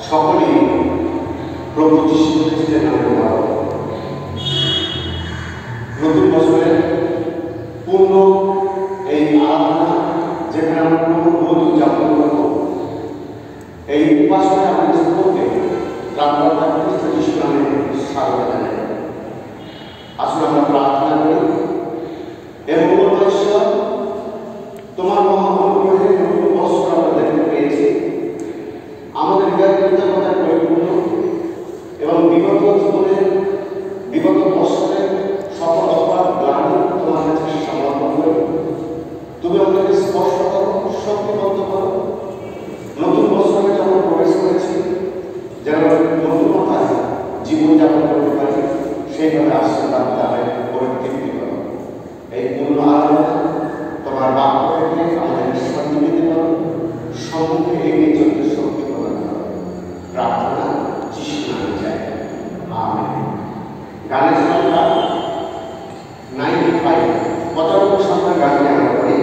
সকলেই প্রভু যীশু খ্রিস্টের নামে বলো। নতুন বছরের পূর্ণ এই আরাধনা যেখানে আমরা প্রভুর ভোজ উদযাপন করব, এই উপাসনায় আমাদের সকলকে প্রাণদাতা খ্রিস্ট যীশু নামে স্বাগত জানাই। আসলে আমরা প্রার্থনা করি, এবং ঈশ্বর তোমার মহা অনুগ্রহে নতুন বছর আমরা দেখতে পেয়েছি। আমাদের হৃদয় কৃতজ্ঞতায় পরিপূর্ণ এবং বিগত জীবনে বিগত বছরের সকল অপরাধ গ্লানি তোমার কাছে সমর্পণ করি। তুমি আমাদেরকে স্পর্শ করো, শক্তিবদ্ধ করো। নতুন বছরে যখন প্রবেশ করেছি, যেন নতুনতায় জীবনযাপন করতে পারি, সেইভাবে আশীর্বাদ তাদের পরিতৃপ্তি করো। এই পূর্ণ আরাধনা তোমার বাক্য থেকে আমাদের শান্তি দিতে পারো, সম্মুখে এগিয়ে চলতে শক্তি প্রদান করো। প্রার্থনা যিশু নামে চাই, আমেন। গানের সংখ্যা 95, 95 সংখ্যার গানটি আমরা করি।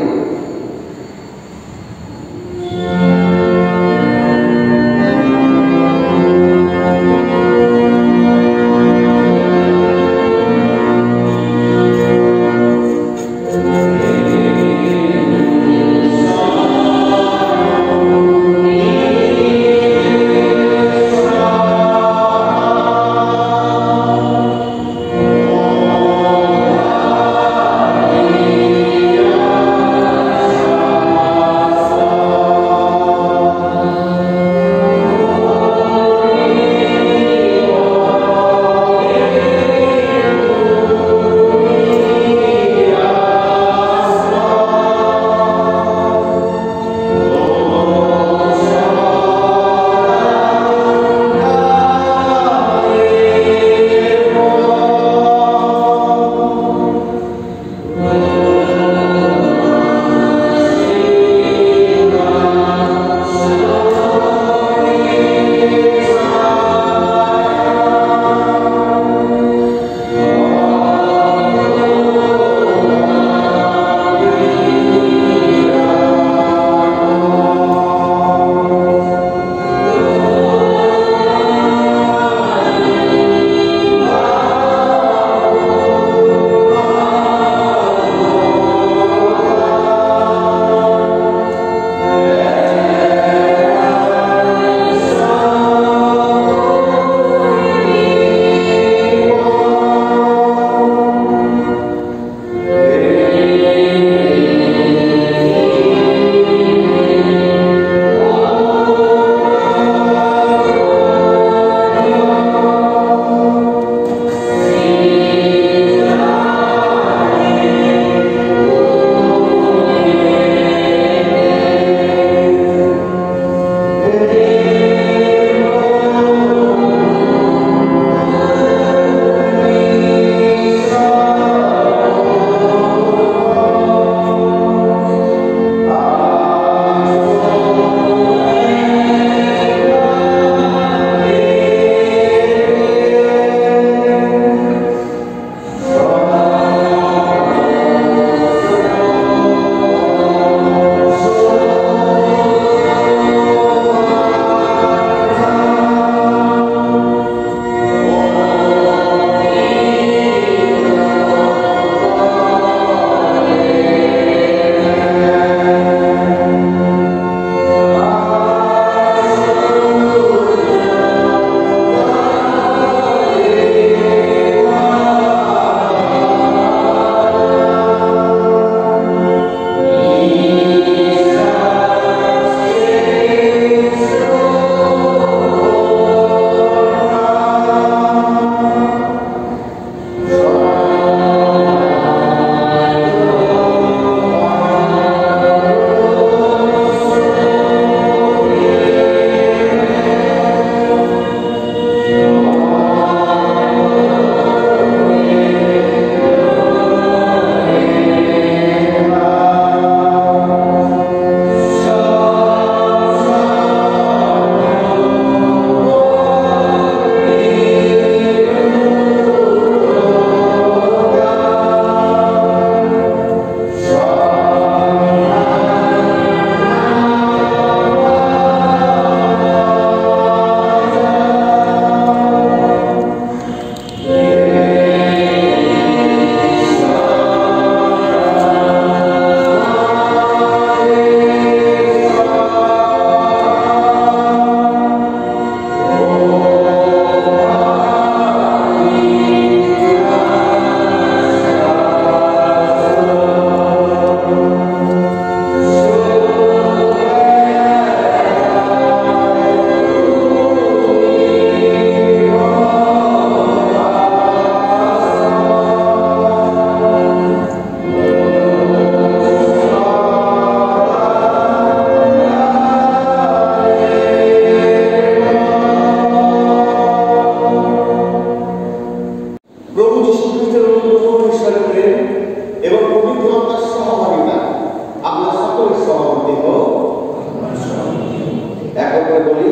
করে বলি,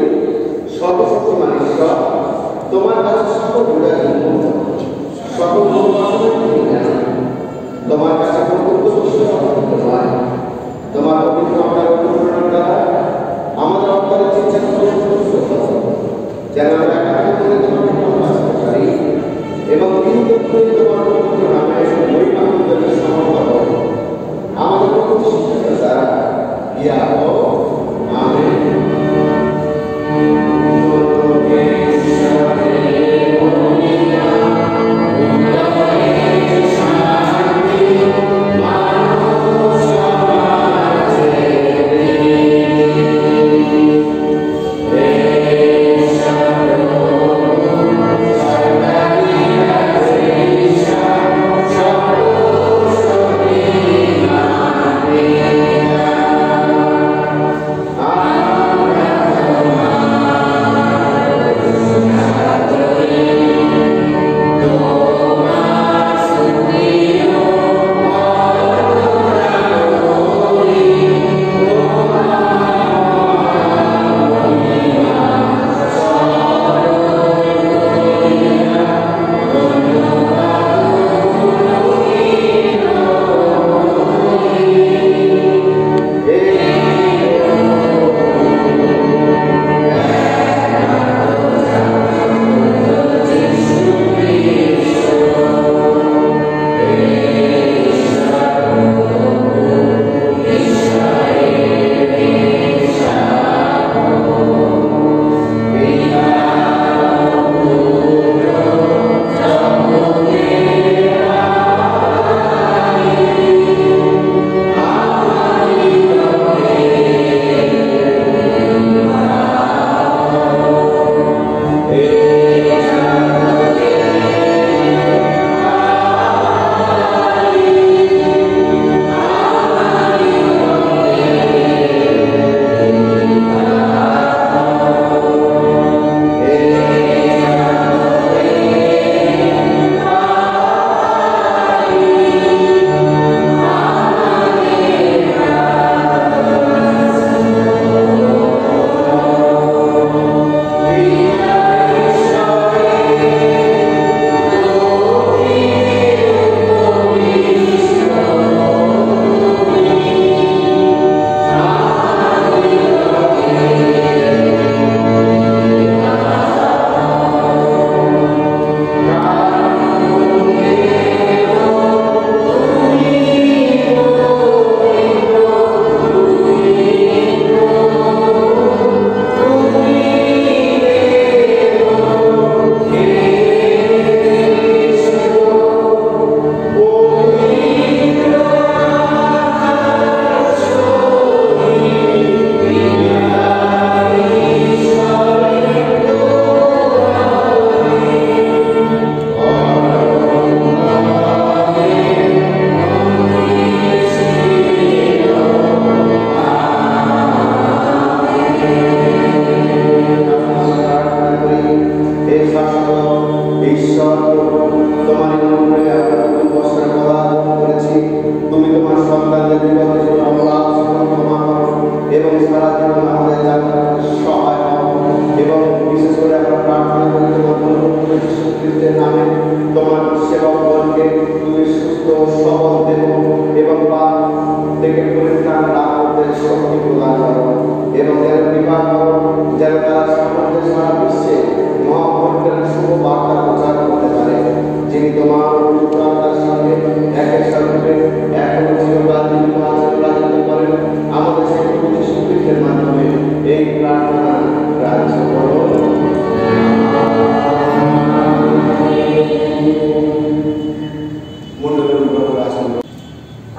সর্বশক্তিমান ঈশ্বর, তোমার কাছে সকল বিদায় সকল তোমার কাছে তোমার অভিজ্ঞ অনুপ্রেরণার দ্বারা আমাদের অন্তরে চিন্তা যেন পারি এবং তোমার নামে ওই মানুষদের সমর্থন আমাদের দ্বারা ইয়া আমেন।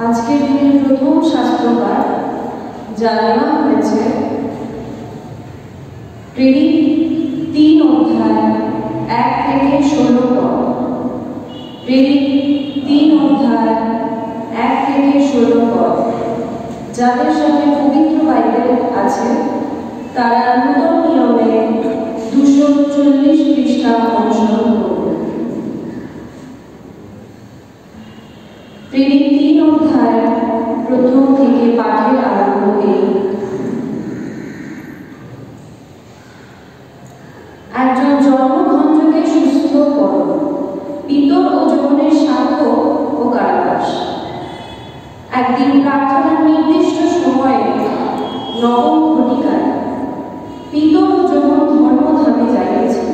আজকের দিনের প্রথম শাস্ত্রপাঠ যার নাম হয়েছে প্রেরিত 3 অধ্যায় 1 থেকে 16 পদ। প্রেরিত 3 অধ্যায় 1 থেকে 16 পদ। যাদের সাথে পবিত্র বাইবেল আছে তারা নূতন নিয়মে 240 পৃষ্ঠা অনুসরণ করবে। প্রেরিত 3 অধ্যায় প্রথম থেকে পাঠের আরম্ভ এই। একজন জন্মভঞ্জকে সুস্থ করো, পিতর ও যৌবনের সাধক ও কারাবাস। একদিন প্রার্থনার নির্দিষ্ট সময়ে নবম ঘটিকায় পিতর ও যৌবন ধর্মধামে যাইতেছিল।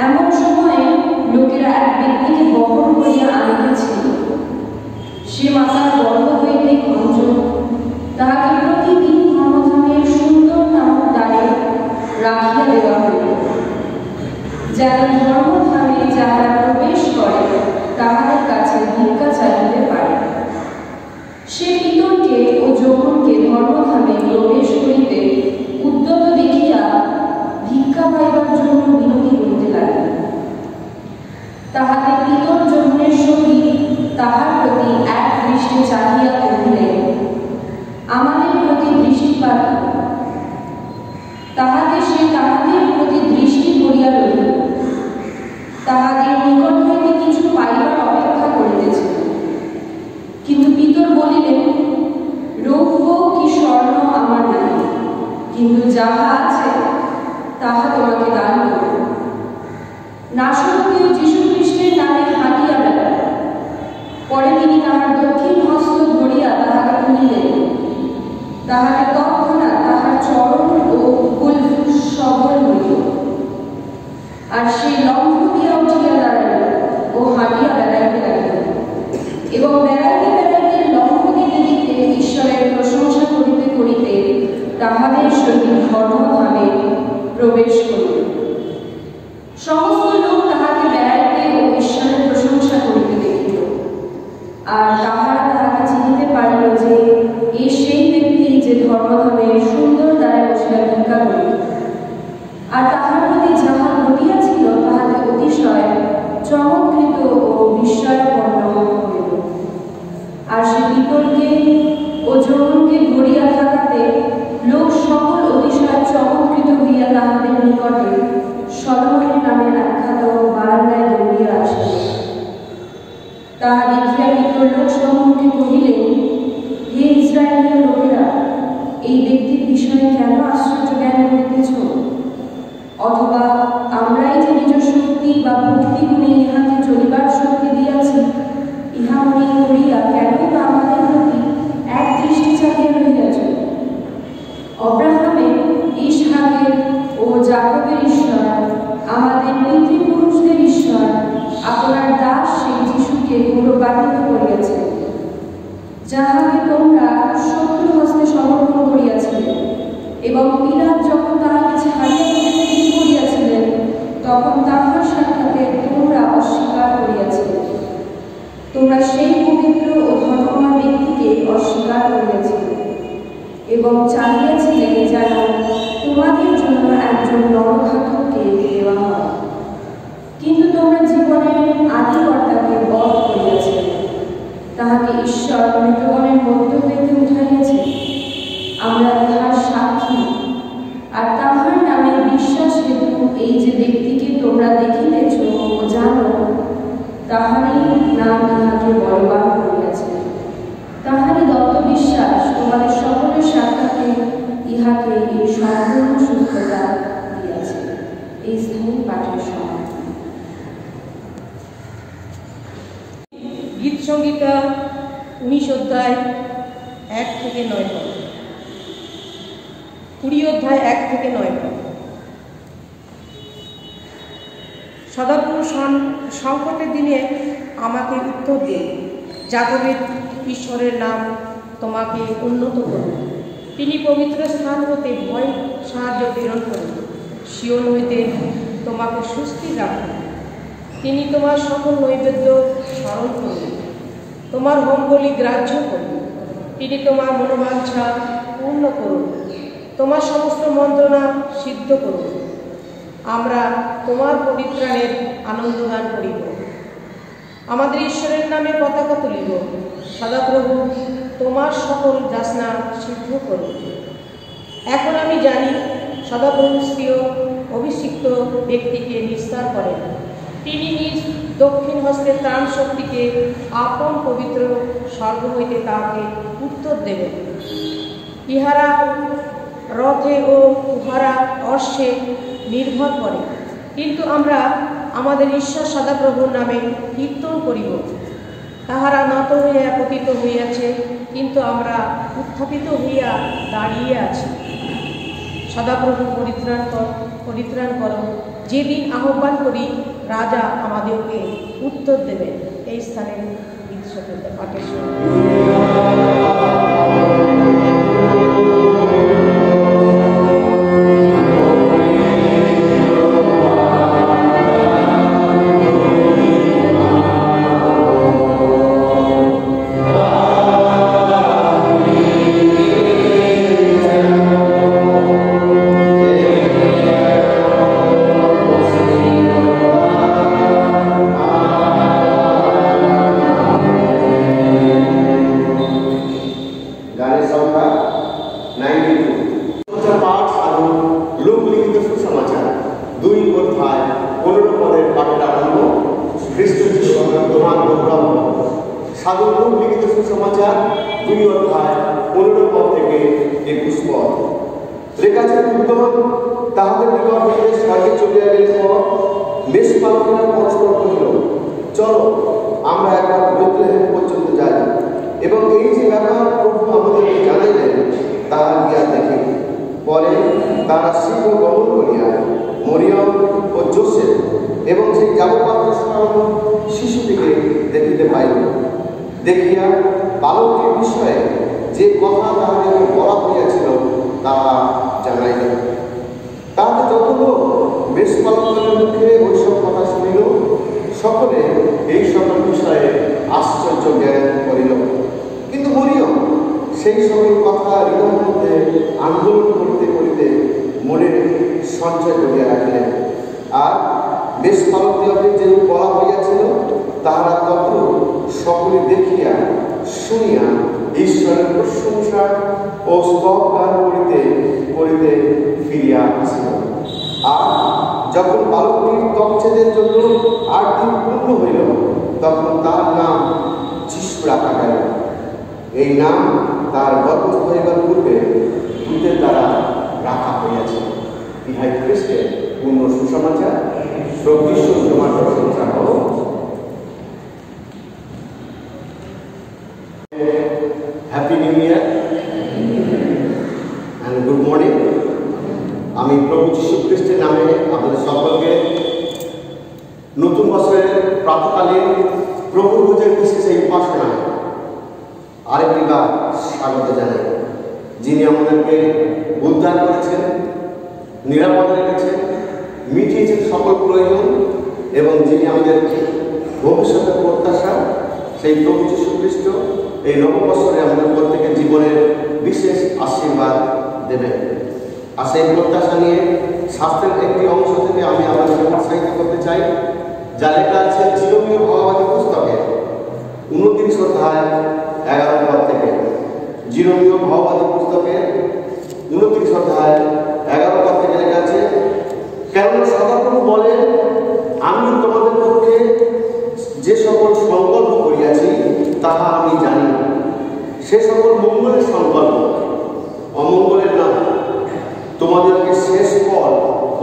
এমন সময়ে লোকেরা এক ব্যক্তিকে বহন করিয়া আনিতেছিল। সে মাতার গর্ভ হইতে ভঞ্জ, তাহাকে প্রতিদিন ধর্মধামের সুন্দর নামক দ্বারে রাখিয়া দেওয়া হইল, যেন ধর্মধামে যাহারা প্রবেশ করে তাহাদের কাছে ভিক্ষা চাইতে পারে। সে পিতরকে ও যৌবনকে ধর্মধামে প্রবেশ করিতে উদ্যত দেখিয়া ভিক্ষা পাইবার জন্য বিনতি করিতে লাগিল। তাহাতে পিতর যৌবনের সহিত তাহার প্রতি এক দৃষ্টি চাহিয়া কহিলেন, আমাদের প্রতি দৃষ্টিপাত। তাহাতে সে তাহাদের প্রতি দৃষ্টি করিয়া রহিল, তাহাদের নিকট হইতে কিছু পাইবার অপেক্ষা করিতেছিল। কিন্তু পিতর বলিলেন, রৌপ্য কি স্বর্ণ আমার নাই, কিন্তু যাহা আছে তাহা তোমাকে দান করব। নাশবতীও যীশু খ্রিস্টের নামে হাঁটিয়া বেড়ায়। পরে তিনি তাহার দক্ষিণ হস্ত ধরিয়া তাহাকে তুলিলেন, তাহাকে তৎক্ষণাৎ তাহার চরণ ও কুল সবল হইল, আর সেই লম্ফ দিয়া উঠিয়া দাঁড়াইল ও হাঁটিয়া বেড়াইতে লাগিল, এবং বেড়াইতে বেড়াইতে লম্ফ দিতে দিতে ঈশ্বরের প্রশংসা করিতে করিতে তাহাদের সহিত ধর্মধামে প্রবেশ করিল। সমস্ত লোক তাহাকে বেড়াইতে ও ঈশ্বরের প্রশংসা করিতে দেখিল, আর তাহারা তাহাকে চিনিতে পারিল যে এই সেই ব্যক্তি যে ধর্মধামে সুন্দর দ্বারে বসিয়া ভিক্ষা করিল। আর তাহার প্রতি যাহা ঘটিয়াছিল তাহাতে অতিশয় চমৎকৃত ও বিস্ময়পন্ন হইল। আর সে পিতরকে ও যৌবনকে ধরিয়া থাকাতে লোক সকল অতিশয় চমৎকৃত হইয়া তাহাদের নিকটে সলোমনের নামে আখ্যাত বারান্দায় দৌড়িয়া আসিল। তাহা দেখিয়া পিতর লোক সমূহকে কহিলেন, হে ইসরায়েলীয় লোকেরা, এই ব্যক্তির বিষয়ে কেন আশ্চর্য জ্ঞান করিতেছ? অথবা আমরাই যে নিজ শক্তি বা ভক্তি গুণে ইহাকে চলিবার শক্তি দিয়াছি, ইহা মনে করিয়া কেনই বা আমাদের প্রতি এক দৃষ্টি চাহিয়া রহিয়াছ? অব্রাহামের, ইসহাকের ও যাকবের ঈশ্বর, আমাদের পিতৃপুরুষদের ঈশ্বর আপনার দাস সেই যীশুকে গৌরবান্বিত করিয়াছে, যাহাকে তোমরা শত্রু হস্তে সমর্পণ করিয়াছিলে, এবং পিলাত যখন তাহাকে ছাড়িয়া দিতে করিয়াছিলেন তখন তাহার সাক্ষাতে তোমরা অস্বীকার করিয়াছিলে। তোমরা সেই পবিত্র ও ধর্মময় ব্যক্তিকে অস্বীকার করিয়াছিলে এবং চাহিয়াছিলেন যেন তোমাদের জন্য একজন নরঘাতককে দেওয়া হয়। কিন্তু তোমরা জীবনের আদিকর্তাকে বধ করিয়াছিলে, তাহাকে ঈশ্বর মৃতগণের মধ্য হইতে উঠাইয়াছে। আমরা ইহার সাক্ষী। আর তাহার নামে বিশ্বাস হেতু এই যে ব্যক্তিকে তোমরা দেখিতেছ ও জানো, তাহারই নাম ইহাকে বলবান করিয়াছে। তাহারই দত্ত বিশ্বাস তোমাদের সকলের সাক্ষাতে ইহাকে এই সম্পূর্ণ সুস্থতা দিয়াছে। এই স্থায়ী পাঠের সময় গীত সংহিতা 19 অধ্যায় 1 থেকে 9 পদ, 20 অধ্যায় 1 থেকে 9 পদ। সদাপ্রভু সংকটের দিনে আমাকে উত্তর দিন, যাকবের ঈশ্বরের নাম তোমাকে উন্নত করুন। তিনি পবিত্র স্থান হতে ভয় সাহায্য প্রেরণ করুন, সিওন হইতে তোমাকে সুস্থির রাখুন। তিনি তোমার সকল নৈবেদ্য স্মরণ করুন, তোমার হোমবলি গ্রাহ্য করুন। তিনি তোমার মনোবাঞ্ছা পূর্ণ করুন, তোমার সমস্ত মন্ত্রণা সিদ্ধ করুন। আমরা তোমার পবিত্রাণের আনন্দগান করিব, আমাদের ঈশ্বরের নামে পতাকা তুলিব। সদাপ্রভু তোমার সকল যাচনা সিদ্ধ করুন। এখন আমি জানি সদাপ্রভু স্ত্রীয় অভিষিক্ত ব্যক্তিকে নিস্তার করেন। তিনি নিজ দক্ষিণ হস্তে ত্রাণ শক্তিকে আপন পবিত্র স্বর্গ হইতে তাহাকে উত্তর দেবেন। ইহারা রথে ও উহারা অশ্বে নির্ভর করে, কিন্তু আমরা আমাদের ঈশ্বর সদাপ্রভুর নামে কীর্তন করিব। তাহারা নত হইয়া পতিত হইয়াছে, কিন্তু আমরা উত্থাপিত হইয়া দাঁড়িয়ে আছি। সদাপ্রভু পরিত্রাণ করো। যেদিন আহ্বান করি, রাজা আমাদেরকে উত্তর দেবেন। এই স্থানে পাঠের সাধু লূক লিখিত সুসমাচার 2 অধ্যায় 15 পদ থেকে 21 পদ। লেখা আছে, বুদ্ধগণ তাহাদের নিকট হইতে স্বর্গে চলিয়া গেলেন পর মেষপালকেরা পরস্পর কহিল, চলো আমরা একবার বেথলেহেম পর্যন্ত যাই, এবং এই যে ব্যাপার প্রভু আমাদেরকে জানাইলেন তাহা গিয়া দেখি। পরে তারা শীঘ্র গমন করিয়া মরিয়ম ও যোসেফ এবং সেই যাবপাত্র সরানো শিশুটিকে দেখিতে পাইল। দেখিয়া বালকটির বিষয়ে যে কথা তাহাদেরকে বলা হইয়াছিল তাহা জানাইল। তাহাতে যত লোক মেষপালকের মুখে ওইসব কথা শুনিল, সকলে এই সকল বিষয়ে আশ্চর্য জ্ঞান করিল। কিন্তু মরিয়ম সেই সকল কথা হৃদয়ের মধ্যে আন্দোলন করিতে করিতে মনে সঞ্চয় করিয়া রাখিলেন। আর মেষপালকদিগকে যে বলা হইয়াছিল তাহারা তত সকলে দেখিয়া শুনিয়া ঈশ্বরের প্রশংসা ও স্তব গান করিতে করিতে ফিরিয়া আসিল। আর যখন বালকটির ত্বকচ্ছেদের জন্য 8 দিন পূর্ণ হইল, তখন তার নাম যিশু রাখা গেল। এই নাম তার গর্ভস্থ হইবার পূর্বে দূতের দ্বারা রাখা হইয়াছে। ইহাই খ্রিস্টের পূর্ণ সুসমাচার। প্রভু তোমার প্রশংসা করো। Happy new year and good morning. আমি প্রভু যীশু খ্রিস্টের নামে আপনাদের সকলকে নতুন বছরের প্রাতকালীন প্রভু ভোজের বিশেষ এই উপাসনায় আরেকটি বার স্বাগত জানাই। যিনি আমাদেরকে উদ্ধার করেছেন, নিরাপদে রেখেছেন, মিটিয়েছেন সকল প্রয়োজন, এবং যিনি আমাদের ভবিষ্যতের প্রত্যাশা, সেই প্রভু যীশু খ্রিস্ট এই নববৎসরে আমাদের প্রত্যেকের জীবনের বিশেষ আশীর্বাদ দেবেন। আর সেই প্রত্যাশা নিয়ে শাস্ত্রের একটি অংশ থেকে আমি আপনাদেরকে উৎসাহিত করতে চাই, যা লেখা আছে চিরমীয় ভাববাদী পুস্তকে 29 অধ্যায় 11 পদ থেকে। চিরমীয় ভাববাদী পুস্তকে 29 অধ্যায় 11 পদ থেকে লেখা আছে, কেননা সদাপ্রভু বলেন, আমি তোমাদের পক্ষে যে সকল সংকল্প করিয়াছি তাহা আমি জানি। সে সকল মঙ্গলের সংকল্প, অমঙ্গলের না, তোমাদেরকে শেষ ফল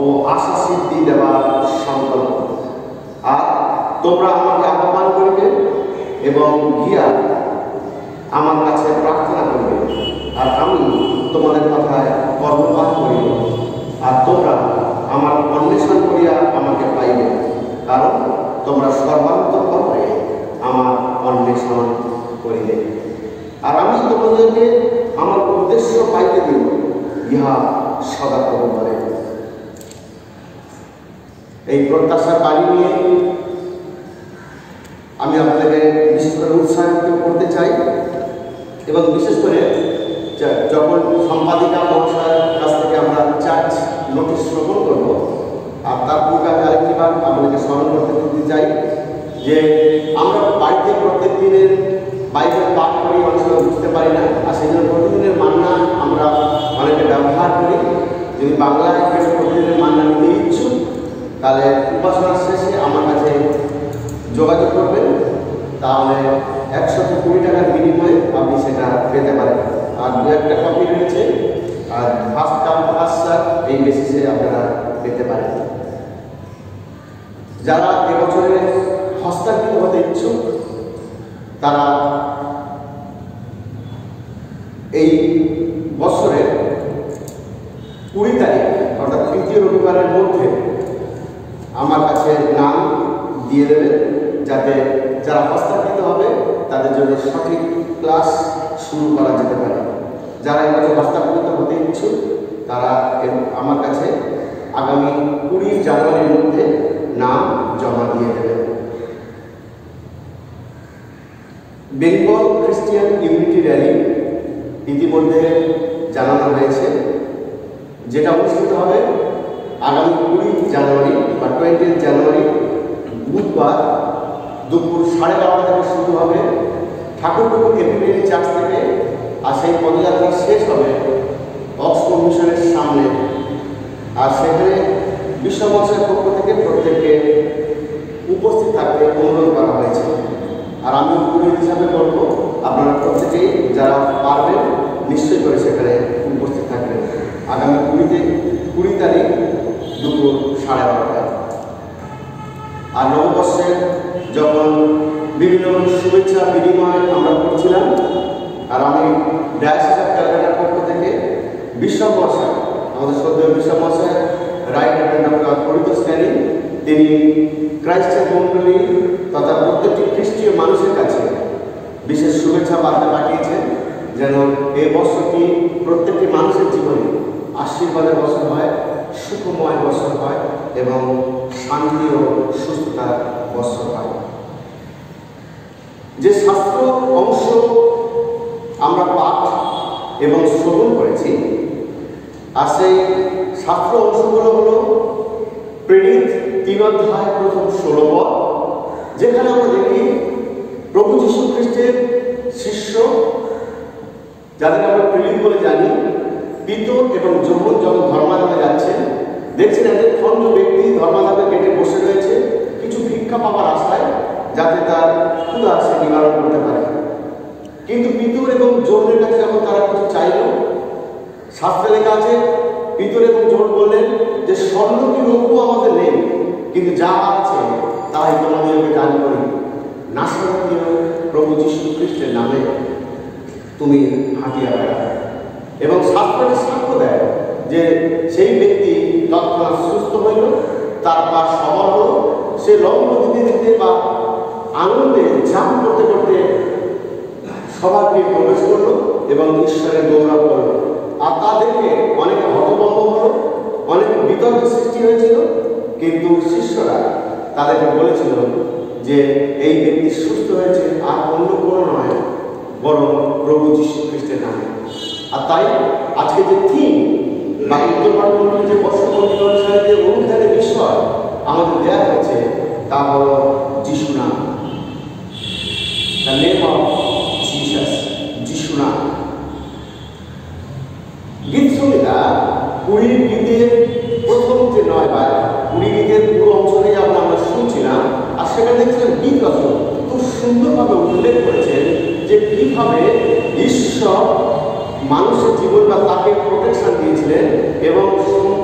ও আশা সিদ্ধি দেওয়ার সংকল্প। আর তোমরা আমাকে আহ্বান করিবে এবং গিয়া আমার কাছে প্রার্থনা করবে, আর আমি তোমাদের কথায় কর্ণপাত করিব। আর তোমরা আমার অন্বেষণ করিয়া আমাকে পাইবে, কারণ তোমরা সর্বান্তঃকরণে আমার অন্বেষণ করিলে। আর আমি তোমাদেরকে আমার উদ্দেশ্য পাইতে দিব, ইহা সদাপ্রভু বলে। এই প্রত্যাশার বাণী নিয়ে আমি আপনাদেরকে বিশেষ করে উৎসাহিত করতে চাই, এবং বিশেষ করে যখন সম্পাদিকা মহাশয়ের কাছ থেকে আমরা চার্চ নোটিশ শ্রবণ করব, আর তার পূর্বে আমি আরেকটিবার আপনাদেরকে স্মরণ করতে দিতে চাই যে আমরা বাড়িতে প্রত্যেক দিনের বাইবেল পাঠ করি, অনেক সময় বুঝতে পারি না, আর সেই জন্য প্রতিদিনের মান্না আমরা অনেকে ব্যবহার করি। যদি বাংলায় কেউ প্রতিদিনের মান্না নিতে ইচ্ছুক, তাহলে উপাসনার শেষে আমার কাছে যোগাযোগ করবেন, তাহলে 120 টাকার বিনিময়ে আপনি সেটা পেতে পারেন। আর 2-1টা কপি রয়েছে, আর ফার্স্ট কাম ফার্স্ট সার্ভ এই বেসিসে আপনারা পেতে পারে। যারা এবছরে হস্তান্তরিত হতে ইচ্ছুক তারা এই বছরের 20 তারিখ অর্থাৎ তৃতীয় রবিবারের মধ্যে আমার কাছে নাম দিয়ে দেবেন, যাতে যারা হস্তান্তরিত হবে তাদের জন্য সঠিক ক্লাস শুরু করা যেতে পারে। যারা এবছর হস্তান্তরিত হতে ইচ্ছুক তারা আমার কাছে আগামী 20 জানুয়ারির মধ্যে নাম জমা দিয়ে দেবেন। বেঙ্গল খ্রিস্টিয়ান ইউনিটি র্যালি ইতিমধ্যে জানানো হয়েছে, যেটা অনুষ্ঠিত হবে আগামী 20 জানুয়ারি বা 20 জানুয়ারি বুধবার দুপুর 12:30 থেকে শুরু হবে ঠাকুরপুকুর এপিমেরি চার্চ থেকে। আর সেই পদযাত্রা শেষ হবে অক্সফোর্ড মিশনের সামনে। আর সেখানে বিশ্বমঞ্চের পক্ষ থেকে প্রত্যেককে উপস্থিত থাকতে অনুরোধ করা হয়েছে। আর আমি পুরোহিত হিসাবে বলব, আপনারা প্রত্যেকেই যারা পারবেন নিশ্চয়ই করে সেখানে উপস্থিত থাকবেন আগামী 20 তারিখ দুপুর 12:30। আর নববর্ষের যখন বিভিন্ন শুভেচ্ছা বিনিময় আমরা করছিলাম, আর আমি ডায়াসিস অফ ক্যালকাটার পক্ষ থেকে বিশ্বমশাই, আমাদের শ্রদ্ধেয় বিশ্বমশাই right hand doctor Paritosh Canning, তিনি ক্রাইস্টের মণ্ডলী তথা প্রত্যেকটি খ্রিস্টীয় মানুষের কাছে বিশেষ শুভেচ্ছা বার্তা পাঠিয়েছেন, যেন এই বছরটি প্রত্যেকটি মানুষের জীবনে আশীর্বাদের বছর হয়, সুখময় বছর হয় এবং শান্তি ও সুস্থতার বছর হয়। যে শাস্ত্র অংশ আমরা পাঠ এবং শ্রবণ করেছি, আর সেই শাস্ত্র অংশগুলো হলো প্রেরিত 3 অধ্যায় প্রথম 16 পদ, যেখানে আমরা দেখি প্রভু যীশু খ্রিস্টের শিষ্য, যাদের আমরা প্রেরিত বলে জানি, পিতর এবং যৌবন যখন ধর্মাধামে যাচ্ছেন, দেখছেন একজন খণ্ড ব্যক্তি ধর্মাধামে গেটে বসে রয়েছে কিছু ভিক্ষা পাওয়ার আশায়, যাতে তার ক্ষুধা সে নিবারণ করতে পারে। কিন্তু পিতর এবং যৌবনের কাছে যখন তারা কিছু চাইল, শাস্ত্রে লেখা আছে পিতর এবং যৌবন বললেন যে স্বর্ণ কি রৌপ্য আমাদের নেই, কিন্তু যা আছে তাই তোমাদেরকে দান করি, নাসরতীয় প্রভু যীশু খ্রিস্টের নামে তুমি হাঁটিয়া বেড়াও। এবং শাস্ত্রটি সাক্ষ্য দেয় যে সেই ব্যক্তি তৎক্ষণাৎ সুস্থ হইল, তার পা সবল হল, সে লম্ব দিতে দিতে বা আনন্দে জাম করতে করতে সবাইকে প্রবেশ করলো এবং ঈশ্বরের গৌরব করলো। আর তা দেখে অনেক হতভম্ব হলো, অনেক বিতর্ক সৃষ্টি হয়েছিল, কিন্তু শিষ্যরা তাদেরকে বলেছিল যে এই ব্যক্তি সুস্থ হয়েছে আর অন্য কোনো নয়, বরং প্রভু যীশু খ্রিস্টের নামে। আর তাই আজকে যে থিম বা উত্তরভারত যে বর্ষপঞ্জি অনুসারে যে অনুধানের বিষয় আমাদের দেওয়া হয়েছে তা হল যিশু নাম, দ্য নেম অফ জিসাস, যিশু নাম। গীত সংহিতা 20 গীতের প্রথম যে 9 বার 20 গীতের পুরো অংশটাই আমরা শুনছিলাম, আর সেখানে দেখছিলাম গীত রচক খুব সুন্দরভাবে উল্লেখ করেছেন যে কিভাবে ঈশ্বর মানুষের জীবন বা তাকে প্রোটেকশন দিয়েছিলেন এবং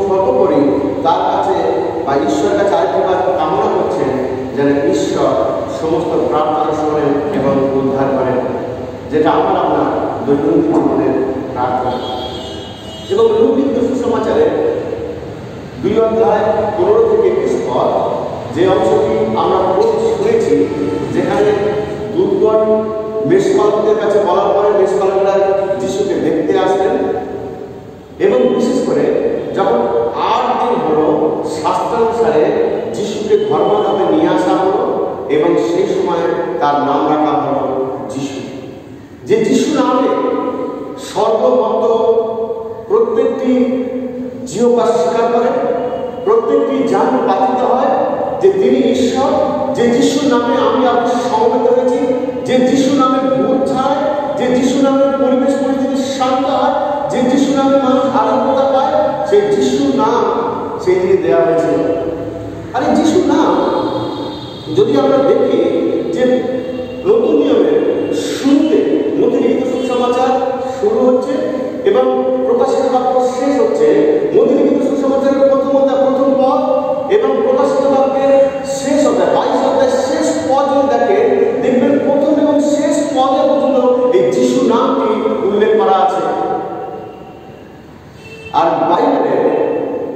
সর্বোপরি তার কাছে বা ঈশ্বরের কাছে আরেকবার কামনা করছেন যেন ঈশ্বর সমস্ত প্রার্থনা শোনেন এবং উদ্ধার করেন, যেটা আমরা আপনার দৈনন্দিন জীবনের প্রার্থনা। এবং লুকলিখিত সুসমাচারে 2 অধ্যায় 15 থেকে 21 পদ, যে অংশটি আমরা শুনেছি, যেখানে দুর্গণ মেষপালকদের কাছে বলার পরে মেষপালকরা যিশুকে দেখতে আসলেন এবং বিশেষ করে যখন 8 দিন হলো শাস্ত্রানুসারে যিশুকে ধর্মধামে নিয়ে আসা হলো এবং সেই সময় তার নাম রাখা হলো যিশু। যে যিশু নামে সর্বভক্ত প্রত্যেকটি জিহ্বা স্বীকার করে, প্রত্যেকটি জান বাধিত হয় যে তিনি ঈশ্বর, যে যিশুর নামে আমি আপনি সমবেত হয়েছি, যে যিশু নামে ভূত ছাড়ে, যে যিশু নামে পরিবেশ পরিস্থিতি শান্ত হয়, যে যিশু নামে মানুষ আনন্দতা পায়, সেই যিশুর নাম সেই দিকে দেওয়া হয়েছিল। আর এই যিশুর নাম যদি আমরা দেখি যে নতুন নিয়মের শুরুতে মথিলিখিত সুসমাচার শুরু হচ্ছে এবং প্রকাশিত বাক্য শেষ হচ্ছে। মথিলিখিত সুসমাচারের প্রথম এবং প্রকাশিত বাক্যের শেষ অধ্যায় 22 অধ্যায়ের শেষ পদ যদি দেখেন, দেখবেন প্রথম এবং শেষ পদে পর্যন্ত এই যিশু নামটি উল্লেখ করা আছে। আর বাইবেলে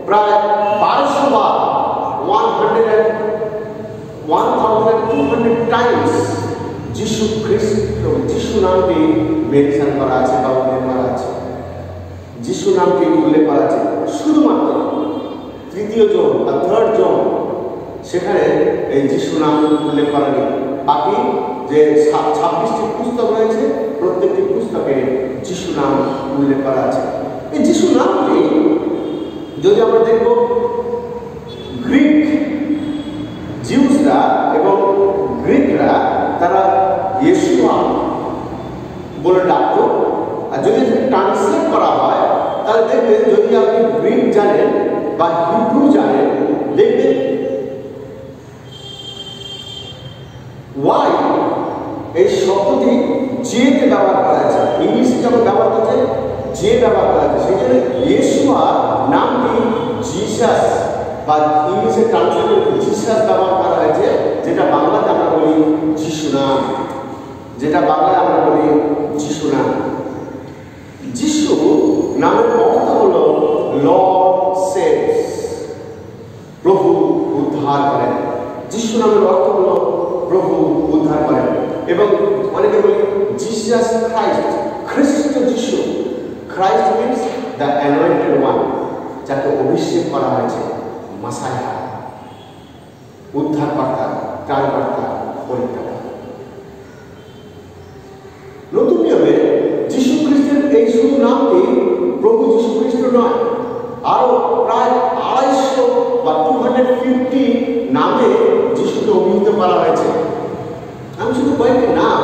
প্রায় 1200 বার 1200 টাইমস যিশু খ্রিস্ট যিশু নামটি মেনশন করা আছে বা উল্লেখ করা আছে। যিশু নামটি উল্লেখ করা আছে শুধুমাত্র তৃতীয় জন বা থার্ড জন, সেখানে এই যিশু নাম উল্লেখ করা নেই। বাকি যে 26টি পুস্তক রয়েছে প্রত্যেকটি পুস্তকে যিশু নাম উল্লেখ করা আছে। এই যিশু নামটি যদি আমরা দেখব, গ্রিক জিউসরা এবং গ্রিকরা তারা ইয়েশুয়া বলে ডাকতো। আর যদি ট্রান্সলেট করা হয় তাহলে দেখবেন, যদি আপনি গ্রিক জানেন বা হিব্রু জানেন, দেখবেন ওয়াই এই শব্দটি জেতে ব্যবহার করা আছে। ইংলিশে যখন ব্যবহার করছে যে ব্যবহার করা আছে, সেই জন্য ইয়েশুয়া নামটি জিসাস বা ইংলিশে ট্রান্সলেট জিসাস ব্যবহার করা হয়েছে, যেটা বাংলাতে আমরা বলি যিশু নাম, যেটা বাংলায় আমরা বলি যিশু নাম। যিশু নামের অর্থ হলো লর্ড সেভস, প্রভু উদ্ধার করেন। যিশু নামের অর্থ হলো প্রভু উদ্ধার করেন। এবং অনেকে বলি জিসাস ক্রাইস্ট, খ্রিস্ট যিশু। ক্রাইস্ট মিনস দ্য অ্যানয়েন্টেড ওয়ান, যাকে অভিষেক করা হয়েছে, মাসায়া, উদ্ধারকর্তা, ত্রাণকর্তা, পরিত্রাতা। নতুন নিয়মে যিশু খ্রিস্টের এই শুধু নামটি প্রভু যিশু খ্রিস্ট নয়, আরো প্রায় 250 বা 250 নামে যিশুকে অভিহিত করা হয়েছে। আমি শুধু কয়েকটি নাম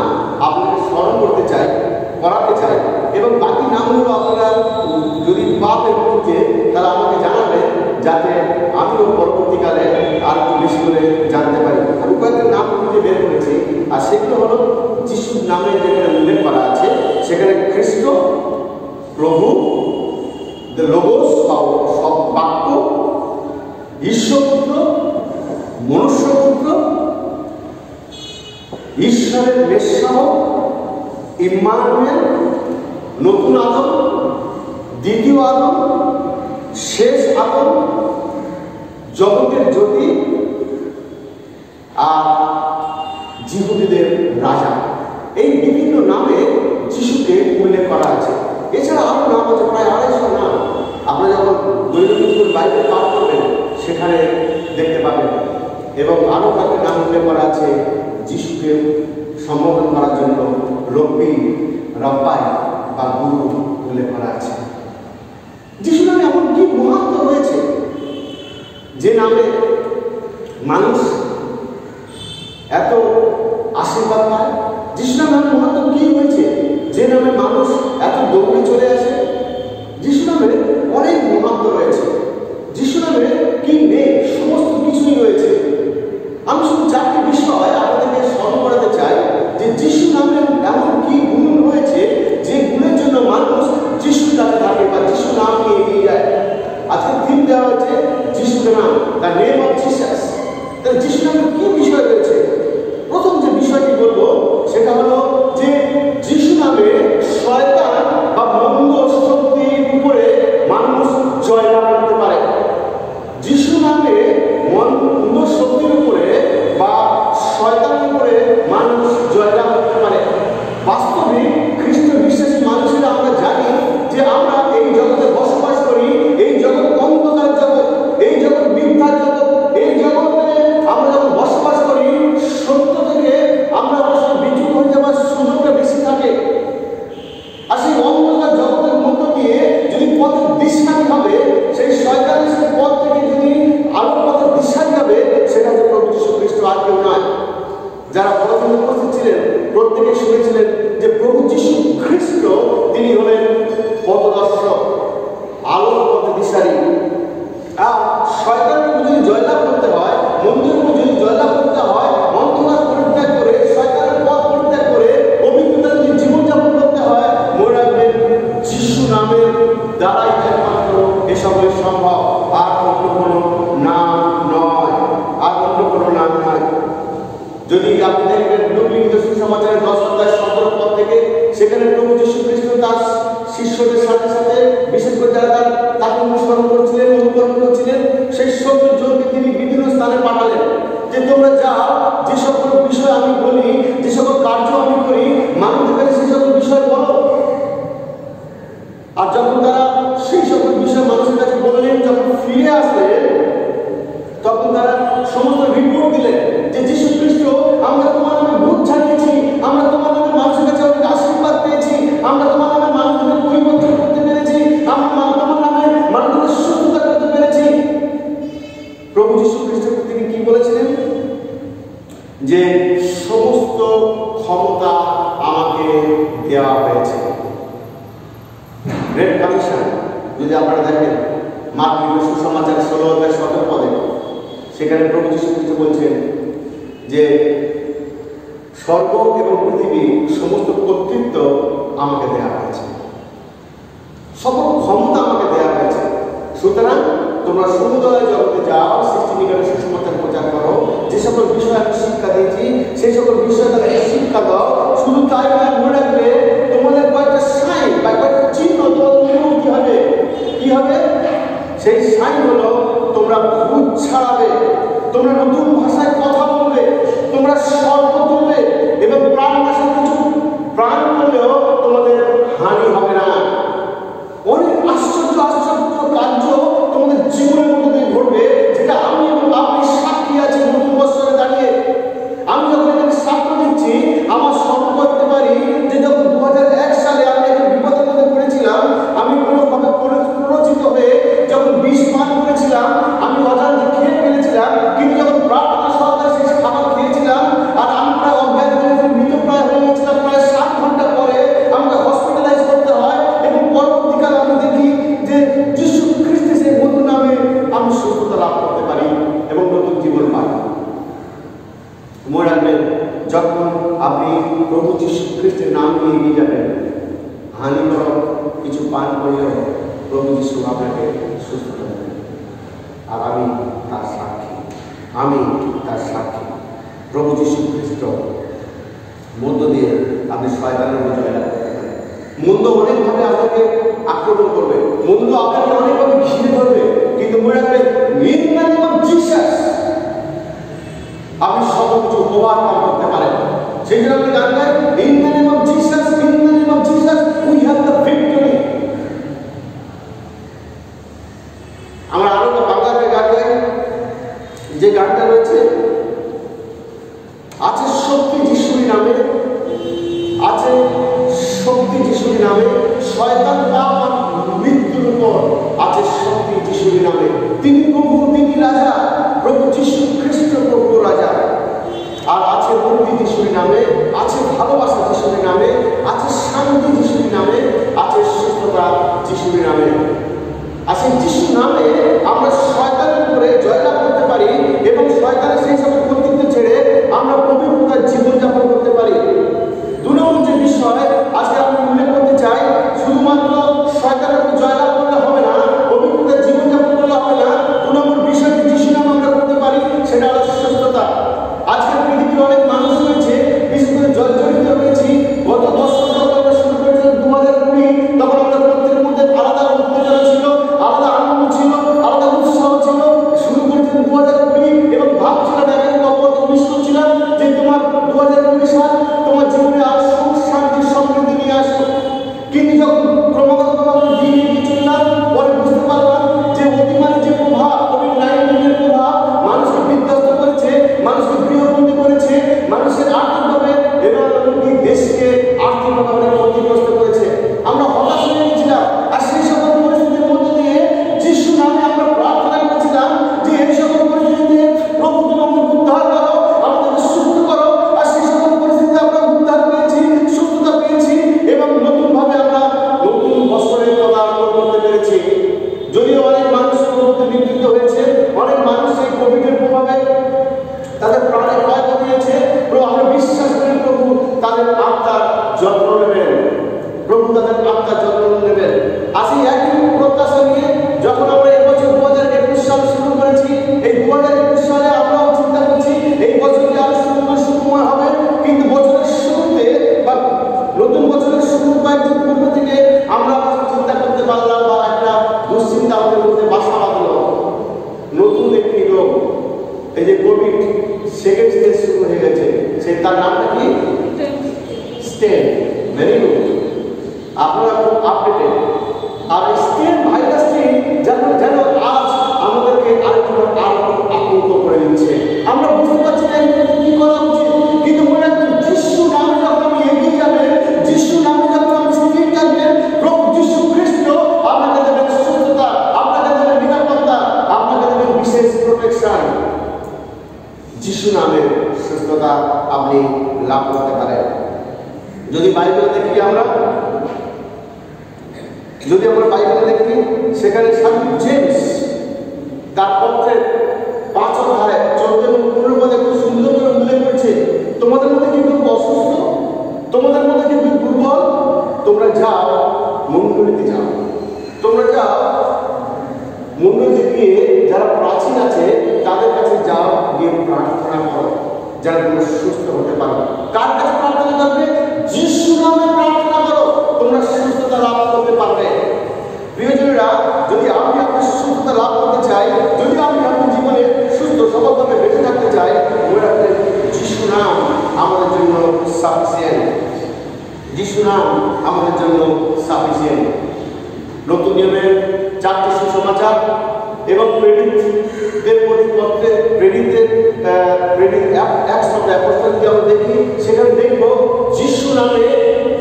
আপনাকে স্মরণ করতে চাই, করাতে চাই, এবং বাকি নামগুলো আপনারা যদি পাবেন মধ্যে তাহলে আমাকে জানাবেন, যাতে আমিও পরবর্তীকালে আর একটু বেশি করে জানতে পারি। আমি কয়েকটি নাম খুঁজে বের করেছি, আর সেগুলো হলো যিশুর নামে যেখানে উল্লেখ করা আছে সেখানে খ্রিস্ট, প্রভু, দ্য লোগোস বা সব বাক্য, ঈশ্বরপুত্র, মনুষ্যপুত্র, ঈশ্বরের মেষশাহ, ইম্মানুয়েল, নতুন আদম, দ্বিতীয় আদম, শেষ আদম, জগতের জ্যোতি, আর যিহুদীদের রাজা। এই বিভিন্ন নামে যিশুকে উল্লেখ করা আছে। এছাড়া আরো নাম আছে, প্রায় 250 নাম। আপনারা যখন দৈনন্দিন বাইবেল পাঠ করবেন সেখানে দেখতে পাবেন। এবং আরো কয়েকটি নাম উল্লেখ করা আছে যিশুকে সম্বোধন করার জন্য, রব্বি, রব্বাই বা গুরু উল্লেখ করা আছে। যিশু নামে এমন কি মহত্ব রয়েছে যে নামে মানুষ এত আশীর্বাদ পায়? যিশু নামের মহত্ব কি হয়েছে যে নামে মানুষ এত দৌড়ে চলে আসে? যিশু নামের অনেক মহত্ব রয়েছে। যিশু নামে কি নেই? সমস্ত কিছুই রয়েছে। আমি শুধু 4টি বিষয় আপনাদেরকে স্মরণ করাতে চাই যে যিশু নামে এমন কি গুণ রয়েছে যে গুণের জন্য মানুষ যিশুর কাছে থাকে বা যিশু নামকে এগিয়ে যায়। আজকে থিম দেওয়া হয়েছে যিশুর নাম, দ্য নেম অফ জিসাস। তাহলে যিশু নামের কি বিষয় রয়েছে? প্রথম যে বিষয়টি বলবো সেটা হলো যে যিশু নামে শয়তান বা মন্দ শক্তির উপরে মানুষ জয়লাভ করতে পারে। যিশু নামে মন্দ শক্তির উপরে বা শয়তানের উপরে মানুষ জয়লাভ করতে পারে। বাস্তবিক খ্রিস্ট বিশ্বাসী মানুষেরা আমরা জানি যে আমরা এই জগতে বসবাস করি, এই জগৎ অন্ধকার জগৎ, এই জগৎ মিথ্যার জগৎ। এই জগতে আমরা যখন বসবাস করি সত্য থেকে আমরা অবশ্য বিচ্যুত হয়ে যাওয়ার সুযোগটা বেশি থাকে। আর সেই অন্ধকার জগতের মধ্য দিয়ে যদি পথের দিশানি হবে, সেই প্রভু যীশু খ্রিস্ট তিনি কি বলেছিলেন যে সমস্ত ক্ষমতা আমাকে দেওয়া হয়েছে। গ্রেট কমিশন যদি আপনারা দেখেন মার্কিন সুসমাচার 16:17 পদে, সেখানে প্রভু যীশু খ্রিস্ট বলছেন যে স্বর্গ এবং পৃথিবী সমস্ত কর্তৃত্ব আমাকে দেওয়া হয়েছে, সকল ক্ষমতা আমাকে দেওয়া হয়েছে। সুতরাং তোমরা সমুদয় জগতে যাও, সৃষ্টি নিকটে সুসমাচার প্রচার করো, যে সকল বিষয় আমি শিক্ষা দিয়েছি সেই সকল বিষয় তারা শিক্ষা দাও। শুধু তাই নয়, মনে রাখবে তোমাদের কয়েকটা সাইন বা কয়েকটা চিহ্ন তোমাদের কি হবে, কি হবে? সেই সাইন হলো তোমরা ভূত ছাড়াবে, তোমরা নতুন ভাষায় কথা বলবে, তোমরা সর্প তুলবে এবং প্রাণ ভাষা কিছু প্রাণ করলেও তোমাদের হানি হবে না। অনেক আশ্চর্য আশ্চর্য কার্য তোমাদের জীবনের মধ্যে দিয়ে ঘটবে, যেটা আমি এবং আপনি সাক্ষী আছি নতুন বছরে দাঁড়িয়ে। আমি যখন এখানে সাক্ষ্য দিচ্ছি, আমার স্মরণ করতে পারি যে যখন 2001 সালে আমি একটা বিপদের মধ্যে পড়েছিলাম, আমি কোনোভাবে প্ররোচিত হয়ে যখন বিষ পান করেছিলাম, আমি অজান্তে খেয়ে ফেলেছিলাম, কিন্তু যখন প্রার্থনা সহকারে সেই খাবার খেয়েছিলাম আর আমি প্রায় অজ্ঞান হয়ে মৃতপ্রায় হয়ে গেছিলাম, প্রায় 7 ঘন্টা পরে আমাকে হসপিটালাইজ করতে হয় এবং পরবর্তীকালে আমি দেখি যে যীশু খ্রিস্টের সেই বন্ধু নামে আমি সুস্থতা লাভ করতে পারি এবং নতুন জীবন পাই। মনে রাখবেন, যখন আপনি প্রভু যীশু খ্রিস্টের নাম নিয়ে এগিয়ে যাবেন, হানিকর কিছু পান করলেও প্রভু যীশু আপনাকে সুস্থতা দেবেন। আর আমি তার সাক্ষী, আমি তার সাক্ষী। প্রভু যীশু খ্রিস্ট মধ্য দিয়ে আপনি শয়তানের মধ্যে জয়লাভ করতে পারেন। মন্দ অনেকভাবে আপনাকে আক্রমণ করবে, মন্দ আপনাকে অনেকভাবে ঘিরে ধরবে, কিন্তু মনে রাখবেন in the name of Jesus আপনি সবকিছু ওভারকাম করতে পারেন। সেই জন্য আপনি গান গান, in the name of Jesus, in the name of Jesus we have the victory. আমরা আরো বাংলাতে গান গাই, যে গানটা রয়েছে, আছে শক্তি যিশুর নামে, আছে শক্তি যিশুর নামে, শয়তান পাপ আর মৃত্যুর উপর আছে শক্তি যিশুর নামে। তিনি প্রভু, তিনি রাজা, প্রভু যীশু খ্রিস্ট প্রভু রাজা। আর আছে মুক্তি যিশুর নামে, আছে ভালোবাসা যিশুর নামে, আছে শান্তি যিশুর নামে, আছে সুস্থতা যিশুর নামে। আর সেই যিশুর নামে আমরা শয়তানের উপরে জয়লাভ করতে পারি এবং শয়তানের সেই সকল কর্তৃত্ব ছেড়ে আমরা পবিত্রতার জীবনযাপন করতে পারি। 2 নম্বর যে বিষয় আজকে আমি উল্লেখ করতে চাই, শুধুমাত্র শয়তানের উপর জয়লাভ করলে হবে না, পবিত্রতার জীবনযাপন করলে হবে না। 2 নম্বর বিষয়টি যিশু নামে আমরা করতে পারি, সেটা হলো সুস্থতা। আজকের পৃথিবীর অনেক মানুষ রয়েছে, বিশেষ করে জর্জরিত রয়েছি। গত 10 বছর আমরা শুরু করেছিলাম 2020, তখন আমরা প্রত্যেকের মধ্যে আলাদা উত্তেজনা ছিল, আলাদা আনন্দ ছিল, আলাদা উৎসাহ ছিল। শুরু করেছিলাম 2020 এবং ভাবছিলাম একে অপরকে মিস করছিলাম যে তোমার 2020 সাল তোমার জীবনে আর সুখ শান্তি সমৃদ্ধি নিয়ে আসবে। কিন্তু যখন ক্রমাগত আমরা দিন এগিয়ে চললাম, পরে বুঝতে পারলাম যে অতিমানের যে প্রভাব, কোভিড-19 এর প্রভাব মানুষকে বিধ্বস্ত করেছে, মানুষকে গৃহবন্দী করেছে, মানুষের আর্থিকভাবে এবং দেশকে আর্থিকভাবে ক্ষতিগ্রস্ত করেছে। আমরা হতাশ হয়ে গেছিলাম। আর সেই সকল পরিস্থিতির মধ্যে দিয়ে যিশু নামে আমরা প্রার্থনা করেছিলাম যে এই সকল পরিস্থিতিতে প্রভু তুমি আমাদের উদ্ধার করো, আমাদেরকে সুস্থ করো। আর সেই সকল পরিস্থিতিতে আমরা উদ্ধার পেয়েছি, সুস্থতা পেয়েছি এবং নতুনভাবে আমরা নতুন বছরের পদার্পণ করতে পেরেছি। যদিও অনেক মানুষ প্রভুতে বিকৃত হয়েছে, অনেক মানুষ এই কোভিডের প্রভাবে তাদের প্রাণে ক্ষয় দিয়েছে, আমরা বিশ্বাস করি প্রভু তাদের আত্মার যত্ন নেবেন, প্রভু তাদের আত্মার যত্ন নেবেন। আসি একই প্রত্যাশা নিয়ে যখন আমরা এই বছর 2021 সাল শুরু করেছি, এই 2021 সালে আমরাও চিন্তা করছি এই বছরটি আরো সুখময় হবে। কিন্তু বছরের শুরুতে বা নতুন বছরের শুরু কয়েকদিন পূর্ব থেকে আমরা চিন্তা করতে পারলাম বা একটা দুশ্চিন্তা আমাদের মধ্যে বাসা বাঁধলো। নতুন একটি রোগ, এই যে কোভিড সেকেন্ড স্টেজ শুরু হয়ে গেছে, তার নামটা কি? স্টেন। ভেরি গুড, আপনারা খুব আপডেটেড। আর এই স্টেন ভাইরাসটি যেন আজ আমাদেরকে আরেকটু আতঙ্ক করে দিচ্ছে। আমরা বুঝতে পারছি না কি করা উচিত, কিন্তু মনে রাখবেন যিশু নামে যখন আপনি এগিয়ে যাবেন, যিশু নামে যখন আপনি স্থির থাকবেন, প্রভু যিশু খ্রিস্ট আপনাকে দেবেন সুস্থতা, আপনাকে দেবেন নিরাপত্তা, আপনাকে দেবেন বিশেষ প্রোটেকশন। প্রোটেকশন, যিশু নামে সুস্থতা আপনি লাভ করতে পারেন। যদি বাইবেল দেখি আমরা দেখি সেখানে সাধু জেমস তার পত্রের 5 অধ্যায় 14 এবং 15 পদে খুব সুন্দর করে উল্লেখ করছে, তোমাদের মধ্যে কি কেউ অসুস্থ, তোমাদের মধ্যে কি কেউ দুর্বল, তোমরা যাও মণ্ডলীতে যাও, তোমরা যাও মণ্ডলীতে গিয়ে যারা প্রাচীন আছে তাদের কাছে যাও, গিয়ে প্রার্থনা করো যারা তোমরা সুস্থ হতে পারো। কার কাছে প্রার্থনা করবে? যিশু নামে প্রার্থনা করো, তোমরা সুস্থতা লাভ করতে পারবে। প্রিয়জনেরা, যদি আমি আপনার সুস্থতা লাভ করতে চাই, যদি আমি আপনার জীবনে সুস্থ সফলভাবে বেঁচে থাকতে চাই, মনে রাখবেন যিশু নাম আমাদের জন্য সাফিসিয়েন্ট। যিশু নাম আমাদের জন্য সাফিসিয়েন্ট। নতুন নিয়মের 4টি সুসমাচার এবং প্রেরিতদের পত্রে প্রেরিত অ্যাকটস অফ দ্য অ্যাপোস্টল যদি আমরা দেখি, সেখানে দেখব যিশু নামে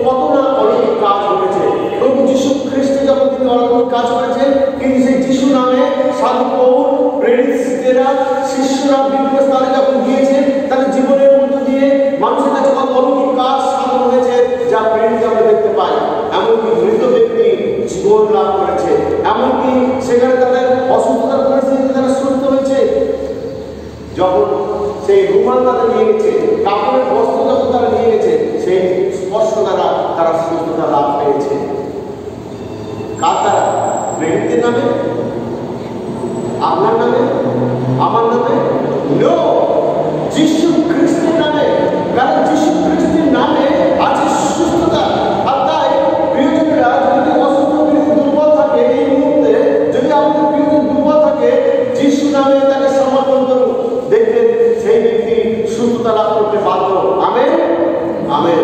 কত না অলৌকিক কাজ ঘটেছে। প্রভু যিশু খ্রিস্ট যখন তিনি অলৌকিক কাজ করেছেন, কিন্তু সেই যিশু নামে সাধু পৌল, প্রেরিতরা, শিষ্যরা বিভিন্ন স্থানে যখন গিয়েছেন, তাদের জীবনের মধ্য দিয়ে মানুষের কাছে কত অলৌকিক কাজ সাধন হয়েছে, যা প্রেরিত আমরা দেখতে পাই। এমনকি মৃত ব্যক্তি জীবন লাভ করেছে, এমনকি সেখানে তাদের অসুস্থতার পরিস্থিতিতে তারা সুস্থ হয়েছে। যখন সেই রুমাল তারা নিয়ে গেছে, কাপড়ের বস্ত্র যখন তারা নিয়ে গেছে, সেই স্পর্শ দ্বারা তারা সুস্থতা লাভ পেয়েছে। কার দ্বারা? প্রেরিতের নামে, আপনার নামে, আমার নামে? নো, যিশু খ্রিস্টের নামে। কারণ যিশু খ্রিস্টের নামে আছে সুস্থতা। আর তাই প্রিয়জনেরা, যদি অসুস্থ দুর্বল থাকে এই মুহূর্তে, যদি আমাদের প্রিয়জন দুর্বল থাকে, যিশু নামে তাকে সমর্পণ করুন, দেখবেন সেই ব্যক্তি সুস্থতা লাভ করতে বাধ্য। Amen, amen.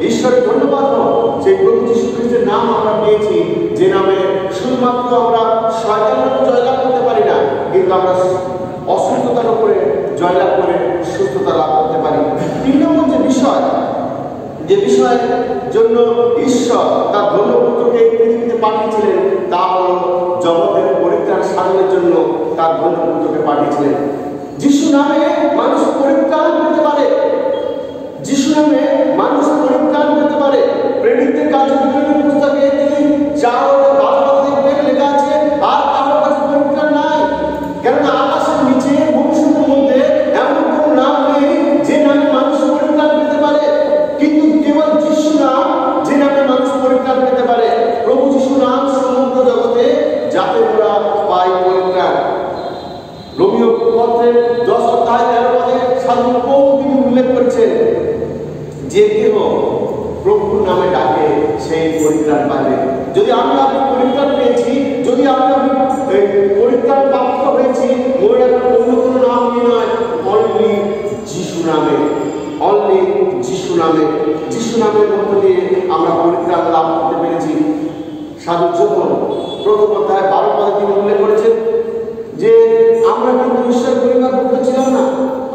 ঈশ্বরের ধন্যবাদ হোক, সেই প্রভু যিশু খ্রিস্টের নাম আমরা পেয়েছি, যে নামে শুধুমাত্র আমরা শয়তানের উপর জয়লাভ করতে পারি না, কিন্তু আমরা অসুস্থতার উপরে জয়লাভ করে সুস্থতা লাভ করতে পারি। 3 নম্বর যে বিষয়ের জন্য ঈশ্বর তার ধন্যপুত্রকে এই পৃথিবীতে পাঠিয়েছিলেন, তা হল জগতের পরিত্রাণ সাধনের জন্য তার ধন্যপুত্রকে পাঠিয়েছিলেন। যিশু নামে মানুষ পরিত্রাণ পেতে পারে, যিশু নামে মানুষ পরিত্রাণ পেতে পারে। প্রেরিতদের কাজে বিভিন্ন পুস্তকে তিনি দেখবেন লেখা আছে, আর কারোর কাছে পরিত্রাণ নাই, কেননা আকাশের নিচে ভবিষ্যতের মধ্যে এমন কোন নাম নেই যে নামে মানুষ পরিত্রাণ পেতে পারে, কিন্তু কেবল যিশু নাম যে নামে মানুষ পরিত্রাণ পেতে পারে। প্রভু যিশু নাম সমগ্র জগতে যাতে ওরা পায় পরিত্রাণ। রোমীয় পত্রের 10 অধ্যায় 13 পদে সাধু পৌল তিনি উল্লেখ করেছেন, যে কেহ প্রভুর নামে ডাকে সেই পরিত্রাণ পাবে। যদি আমি আপনি পরিত্রাণ পেয়েছি, যদি আমি পরিত্রাণ প্রাপ্ত হয়েছি, মনে রাখবেন অন্য কোনো নাম নিয়ে নয়, অনলি যিশু নামে, অনলি যিশু নামে। যিশু নামের মধ্য দিয়ে আমরা পরিত্রাণ লাভ করতে পেরেছি। সাধু যোহন 1ম অধ্যায় 12 পদে তিনি উল্লেখ করেছেন যে আমরা কিন্তু ঈশ্বরের পরিবারভুক্ত ছিলাম না,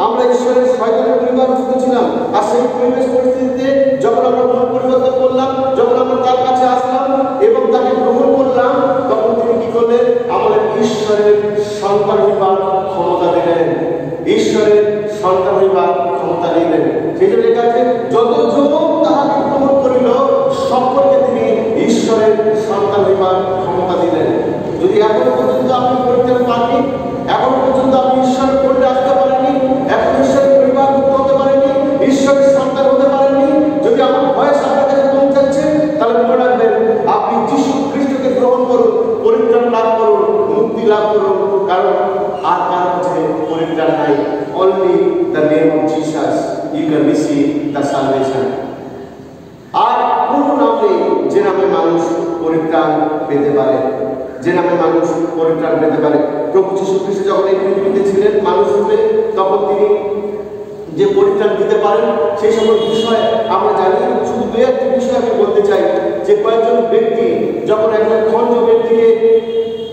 আমরা ঈশ্বরের শয়তানের পরিবারভুক্ত ছিলাম। আর সেই পরিবেশ পরিস্থিতিতে যখন আমরা মন পরিবর্তন করলাম, যখন আমরা তার কাছে আসলাম এবং তাকে গ্রহণ করলাম, তখন তিনি কি করলেন? আমাদের ঈশ্বরের সন্তান হইবার ক্ষমতা দিলেন, ঈশ্বরের সন্তান হইবার ক্ষমতা দিলেন। সেই জন্য লেখা আছে, যতজন তাহাকে গ্রহণ করিল সকলকে তিনি ঈশ্বরের সন্তান হইবার ক্ষমতা দিলেন। যদি এখনো পর্যন্ত আপনি পরিত্রাণ পাননি, এখনো পর্যন্ত আপনি ঈশ্বরের পরিবারে আসতে পারেননি, এখন ঈশ্বরের পরিবারভুক্ত হতে পারেননি, ঈশ্বরের সন্তান হতে পারেননি, যদি আমার বয়স আপনার কাছে পৌঁছাচ্ছে, তাহলে মনে রাখবেন আপনি যিশু খ্রিস্টকে গ্রহণ করুন, পরিত্রাণ লাভ করুন, মুক্তি লাভ করুন। কারণ আর কারো কাছে পরিত্রাণ নাই, only the name of Jesus you can receive the salvation. আর কোনো নাম নেই যে নামে মানুষ পরিত্রাণ পেতে পারে, যে নামে মানুষ পরিত্রাণ পেতে পারে। প্রভু যিশু খ্রিস্ট যখন এই পৃথিবীতে ছিলেন মানুষ রূপে, তখন তিনি যে পরিত্রাণ দিতে পারেন সেই সকল বিষয় আমরা জানি। শুধু 2-1টি বিষয় আমি বলতে চাই, যে কয়েকজন ব্যক্তি যখন একজন খণ্ড ব্যক্তিকে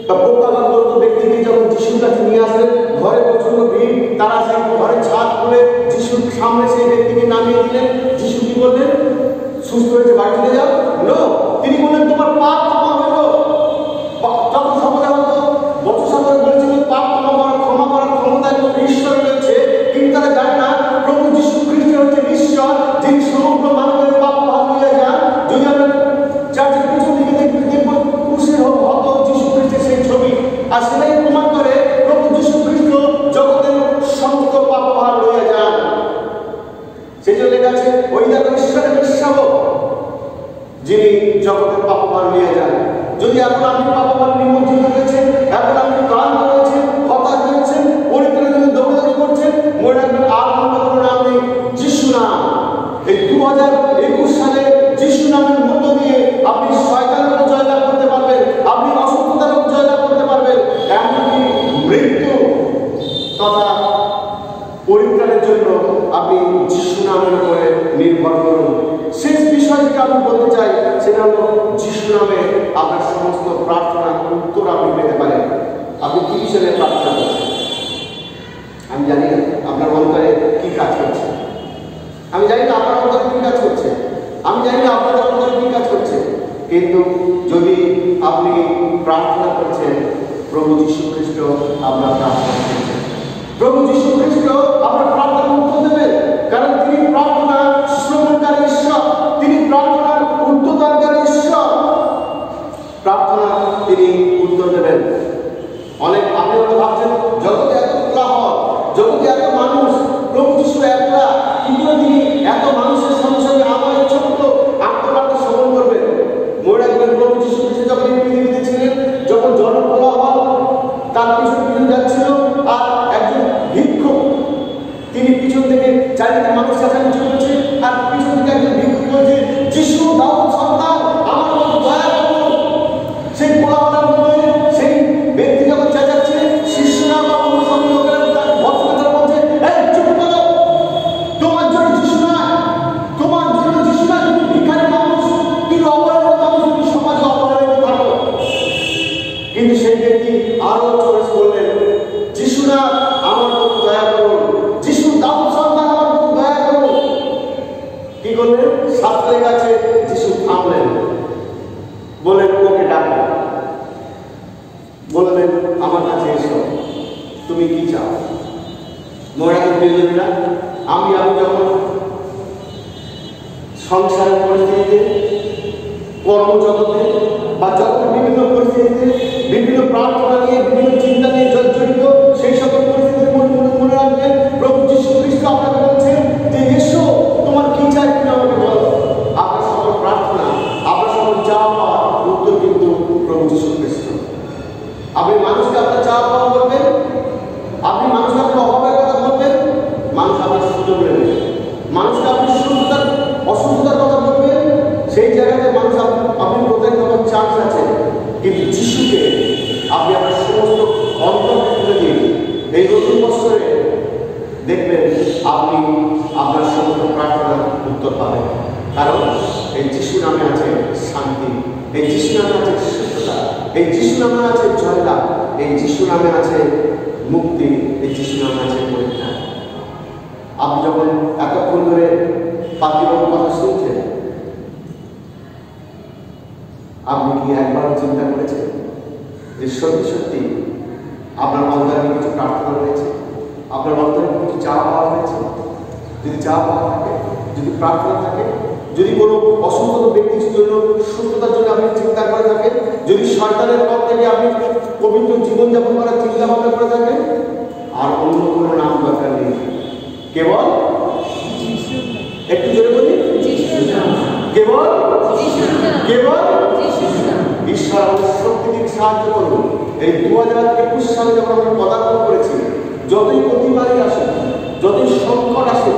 বা প্রত্যাঘাতগ্রস্ত ব্যক্তিকে যখন যিশুর কাছে নিয়ে আসলেন, ঘরে প্রচন্ড ভিড়, তারা সেই ঘরের ছাদ খুলে যিশুর সামনে সেই ব্যক্তিকে নামিয়ে দিলেন। যিশু কি বললেন? সুস্থ হয়েছে, বাড়ি চলে যাও? নো, তিনি বললেন তোমার পাপ ক্ষমা হইল। যখন সমাজে হতো বছর বলেছিল পাপ ক্ষমা করার ক্ষমতা তথা পরিত্রাণের জন্য আপনি যিশু নামের উপরে নির্ভর করুন। শেষ বিষয় যেটা আমি বলতে চাই সেটা হলো যিশু নামে আপনার সমস্ত প্রার্থনার উত্তর আপনি পেতে পারেন। আপনি কি হিসেবে প্রার্থনা করছেন? আমি জানি আপনার অন্তরে কি কাজ করছে, আমি জানি না আপনার অন্তরে কি কাজ করছে, আমি জানি না আপনার অন্তরে কি কাজ করছে, কিন্তু যদি আপনি প্রার্থনা করছেন প্রভু যীশু খ্রিস্ট আপনার প্রার্থনা করছেন, প্রভু যীশু খ্রিস্ট আপনার প্রার্থনা উত্তর দেবেন, কারণ তিনি প্রার্থনা শ্রবণকারী ঈশ্বর, তিনি প্রার্থনার উত্তরদানকারী ঈশ্বর। প্রার্থনা তিনি উত্তর দেবেন। অনেক আপনি ভাবছেন জগতে এত কোলাহল, জগতে এত মানুষ, প্রভু যীশু একলা, কি করে তিনি এত মানুষের সঙ্গে সঙ্গে আমার ছোট্ট আত্মবার্তা শ্রবণ করবেন? মনে রাখবেন প্রভু যীশু খ্রিস্ট যখন এই পৃথিবীতে ছিলেন, যখন জনকোলাহল তার পিছন যাচ্ছিল, আর একজন ভিক্ষুক তিনি পিছন থেকে চারিদিকে মানুষ চেঁচামেচি করছে, আর পিছন থেকে একজন ভিক্ষুক বলছে, যিশু দাউদ সন্তান আমার উপর দয়া করুন। সেই কোলাহলের মধ্যে সেই ব্যক্তি যখন চেঁচাচ্ছে, শিষ্যরা বা অন্য সব লোকেরা তার ভক্তরা বলছে, এই চুপ করো, তোমার জন্য যিশু নয়, তোমার জন্য যিশু নয়, তুমি ভিখারি মানুষ, তুমি অপরাধ মানুষ, তুমি সমাজে অপরাধ থাকো। কিন্তু সেই ব্যক্তি আরো জোরে বললেন, যিশু না আমার উপর দয়া করুন, যিশু দাউদ সন্তান আমার উপর দয়া করুন। কি করলেন? শাস্ত্রের কাছে যিশু থামলেন, বললেন ওকে ডাকো, বললেন আমার কাছে এসো, তুমি কি চাও? মনে রাখবেন আমি যখন সংসারের পরিস্থিতিতে, কর্মজগতে বা জগতের বিভিন্ন পরিস্থিতিতে বিভিন্ন প্রার্থনা নিয়ে, বিভিন্ন চিন্তা নিয়ে জর্জরিত, সেই সকল পরিস্থিতির মনে রাখবেন প্রভু যীশু খ্রিস্ট আপনাকে বলছেন যে এসো, তোমার কি চাই তুমি আমাকে বলো। আপনার সকল প্রার্থনা, আপনার সকল চাওয়া পাওয়ার উত্তর কিন্তু প্রভু যীশু খ্রিস্ট। আপনি মানুষকে আপনার চাওয়া পাওয়া বলবেন, আপনি মানুষকে আপনার অভাবের কথা বলবেন, মানুষ আপনার সুযোগ নেবেন। মানুষকে আপনি অসুস্থতার কথা বলবেন, সেই জায়গাতে মানুষ আপনি কোথায় তোমার চান্স আছে। কিন্তু যিশুকে আপনি আপনার সমস্ত অন্তরকে তুলে দিন, এই নতুন বছরে দেখবেন আপনি আপনার সমস্ত প্রার্থনার উত্তর পাবেন। কারণ এই যিশু নামে আছে শান্তি, এই যিশু নামে আছে সুস্থতা, এই যিশু নামে আছে জয়লাভ, এই যিশু নামে আছে মুক্তি, এই যিশু নামে আছে পরিত্রাণ। আপনি যখন এতক্ষণ ধরে পাখির কথা শুনছেন, আপনি কি একবার চিন্তা করেছেন যে সত্যি সত্যি আপনার অন্তরে কিছু প্রার্থনা রয়েছে, আপনার অন্তরে কিছু চাওয়া পাওয়া হয়েছে? যদি চাওয়া পাওয়া থাকে, যদি প্রার্থনা থাকে, যদি কোনো অসুস্থ ব্যক্তির জন্য সুস্থতার জন্য আপনি চিন্তা করে থাকেন, যদি সরকারের পর থেকে আপনি পবিত্র জীবনযাপন করার চিন্তা ভাবনা করে থাকেন, আর অন্য কোনো নাম দরকার নেই, কেবল একটু জোরে বলি, কেবল কেবল ঈশ্বর আমাদের শক্তি দিক সাহায্য করুন। এই 2021 সালে যখন আমরা পদার্পণ করেছি, যতই প্রতিবারই আসে, যতই সংকট আসে,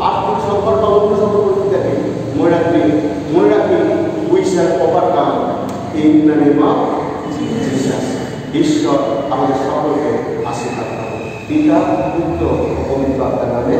আর্থিক সংকট বা অন্য সকল পরিস্থিতি থাকে, মনে রাখবি we shall overcome in the name of Jesus. ঈশ্বর আমাদের সকলকে আশীর্বাদ করুন। পিতা, পুত্র, পবিত্র আত্মার নামে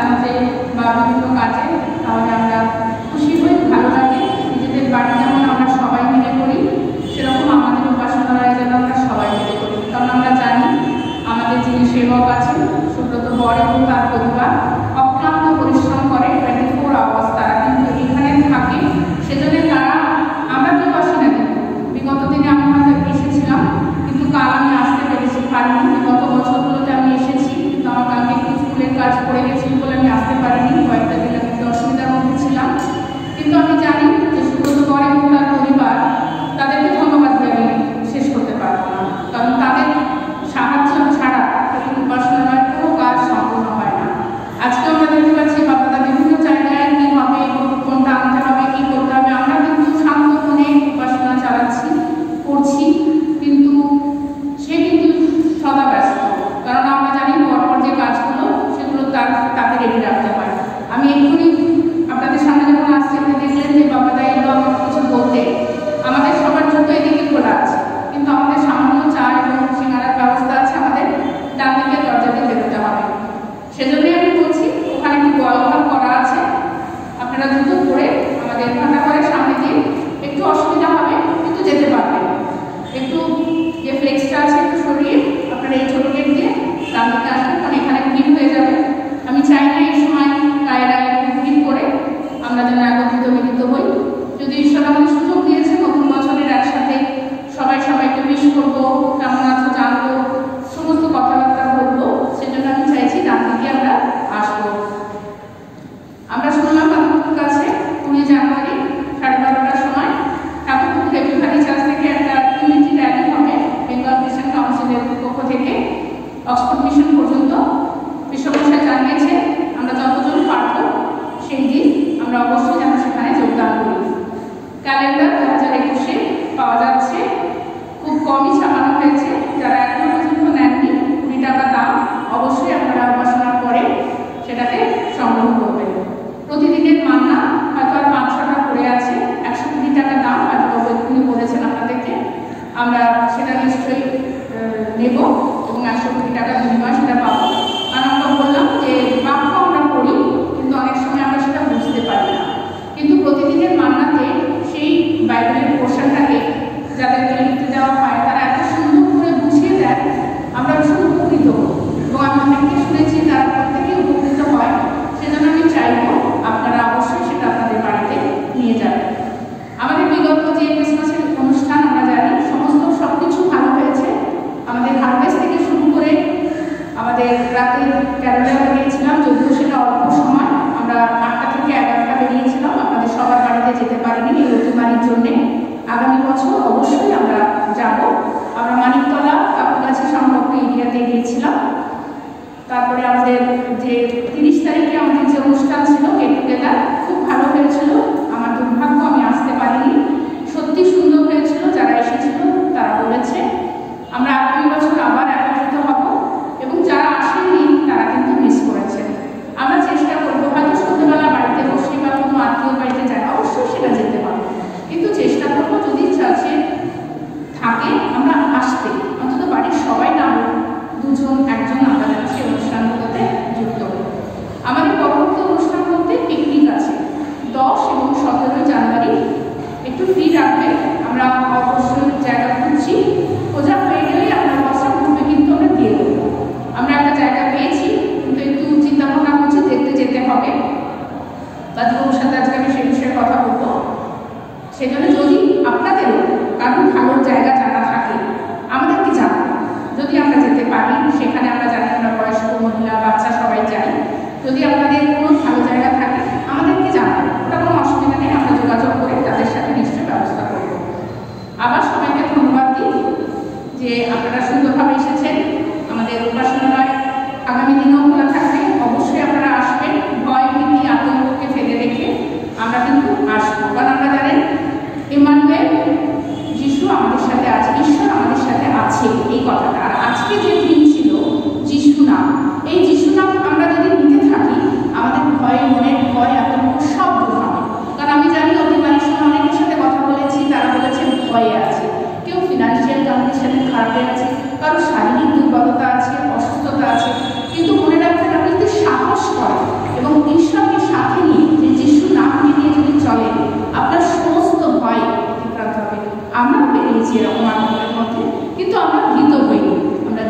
সাজাতে বা বিভিন্ন কাজে, তাহলে আমরা খুশি হই, ভালো লাগে। নিজেদের বাড়ি যেমন আমরা সবাই মিলে করি, সেরকম আমাদের উপাসনালয়ে যেন আমরা সবাই মিলে করি। কারণ আমরা জানি আমাদের যিনি সেবক আছেন সুব্রত বর এবং তার পরিবার অক্লান্ত পরিশ্রম করে 24 আওয়ার্স, তারা কিন্তু এখানে থাকে। সেজন্য তারা, আমরা কেউ আসি না, কিন্তু বিগত দিনে আমি হয়তো এসেছিলাম, কিন্তু কাল আমি আসতে পারিনি। বিগত বছরগুলোতে আমি এসেছি, কিন্তু আমার কালকে একটু স্কুলের কাজ পড়ে গেছি বলে আমি আসতে পারিনি, কয়েকটা দিন আমি একটু অসুবিধার মধ্যে ছিলাম। কিন্তু আমি জানি যে সুব্রত বর এবং তার পরিবার, তাদেরকে ধন্যবাদ দিয়ে আমি শেষ করতে পারবো না, কারণ তাদের সাহায্য ছাড়া এই উপাসনালয়ের কোনো কাজ সম্পূর্ণ হয় না। আজকে আমরা দেখতে পাচ্ছি বাবাদা বিভিন্ন জায়গায় কি হবে, কোনটা আনতে হবে, কি করতে হবে, আমরা কিন্তু শান্ত মনে উপাসনা চালাচ্ছি, করছি, কিন্তু সে কিন্তু সদা ব্যস্ত। কারণ আমরা জানি পরপর যে কাজগুলো সেগুলো তাকে রেডি রাখতে হয়। আমি এক্ষুনি আপনাদের সামনে যখন আসছি, আপনি দেখলেন যে বাবাদা এলো আমার কিছু বলতে। আমাদের সবার জন্য এদিকে খোলা আছে, কিন্তু আমাদের সামান্য চা এবং সিঙ্গারার ব্যবস্থা আছে আমাদের ডান দিকে দরজা দিয়ে বেরোতে হবে। সেজন্যই আমি বলছি, ওখানে একটু গোয়ালঘর করা আছে, আপনারা দ্রুত করে আমাদের ঘন্টা করে সামনে দিয়ে, একটু অসুবিধা হবে কিন্তু যেতে পারবেন। একটু যে ফ্লেক্সটা আছে একটু সরিয়ে আপনারা এই ছোটো গেট দিয়ে ডান দিকে আসবেন, কারণ এখানে ভিড় হয়ে যাবে। আমি চাই না এই সময় গায়েরা একটু ভিড় করে আমরা যেন একত্রিত মিলিত হই। যদি ঈশ্বর আমাদের সুযোগ দিয়েছে নতুন বছরের একসাথে সবাইকে উইশ করবো, কেমন আছো জানবো, সমস্ত কথাবার্তা বলবো, সেজন্য আমি চাইছি ডান দিকে আমরা আসবো। আমরা শুনলাম ঠাকুরপুকুর কাছে 20 জানুয়ারি 12:30টার সময় ঠাকুরপুকুর হেভিভারি চার্চ থেকে একটা ইউনিটি র্যালি হবে বেঙ্গল ক্রিশ্চান কাউন্সিলের পক্ষ থেকে অক্সফোর্ড মিশন পর্যন্ত। বিশ্বমশাই জানিয়েছে আমরা যতজন পারবো সেই দিন আমরা অবশ্যই যেন সেখানে যোগদান করি। ক্যালেন্ডার 2021-এ পাওয়া যাচ্ছে, খুব কমই ছাপানো হয়েছে। যারা এখনো পর্যন্ত নেননি, 20 টাকা দাম, অবশ্যই আপনারা উপাসনার পরে সেটাকে সংগ্রহ করবেন। প্রতিদিনের মান্না হয়তো আর 500টা পড়ে আছে, 120 টাকা দাম, বাবু এক্ষুনি বলেছেন আপনাদেরকে। আমরা সেটা নিশ্চয়ই নেব এবং 120 টাকার বিনিময়ে সেটা পাবো। কারণ আমরা বললাম যে বাক্য আমরা পড়ি, কিন্তু অনেক সময় আমরা সেটা বুঝতে পারি না। কিন্তু প্রতিদিনের মান্নাতে সেই বাইবেলের পোর্শনটাকে যাদেরকে লিখতে দেওয়া হয়, তারা এত সুন্দর করে বুঝিয়ে দেয়, আমরা ভীষণ উপকৃত হই। এবং আমি অনেককে শুনেছি তারা প্রত্যেকে উপকৃত হয়। সেজন্য আমি চাইব আপনারা অবশ্যই সেটা আপনাদের বাড়িতে নিয়ে যাবেন। আমাদের বিগত যে ক্রিসমাসের অনুষ্ঠান আমরা জানি সব কিছু ভালো হয়েছে। আমাদের হারভেস্ট থেকে শুরু করে আমাদের রাতে ক্যারোলে বেরিয়েছিলাম, যদিও সেটা অল্প সময়, আমরা 8টা থেকে 11টা বেরিয়েছিলাম, আপনাদের সবার বাড়িতে যেতে পারিনি এই অতিমারির জন্যে। আগামী বছর অবশ্যই আমরা যাব। আমরা মানিকতলা কাকুগাছি সংলগ্ন এরিয়াতে গিয়েছিলাম। তারপরে আমাদের যে 30 তারিখে আমাদের যে অনুষ্ঠান ছিল গেট টুগেদার, খুব ভালো হয়েছিল। আমার দুর্ভাগ্য আমি আসতে পারিনি, সত্যি সুন্দর হয়েছিল। যারা এসেছিল তারা বলেছে আমরা আগামী বছর আবার একত্রিত হব, এবং যারা আসেননি তারা কিন্তু মিস করেছে। আমরা চেষ্টা করবো, হয়তো সন্ধ্যেবেলা বাড়িতে বসে বা কোনো আত্মীয় বাড়িতে যায়, অবশ্যই সেটা যেতে পারবো, কিন্তু চেষ্টা করবো যদি চার্চে থাকে আমরা আসতে, অন্তত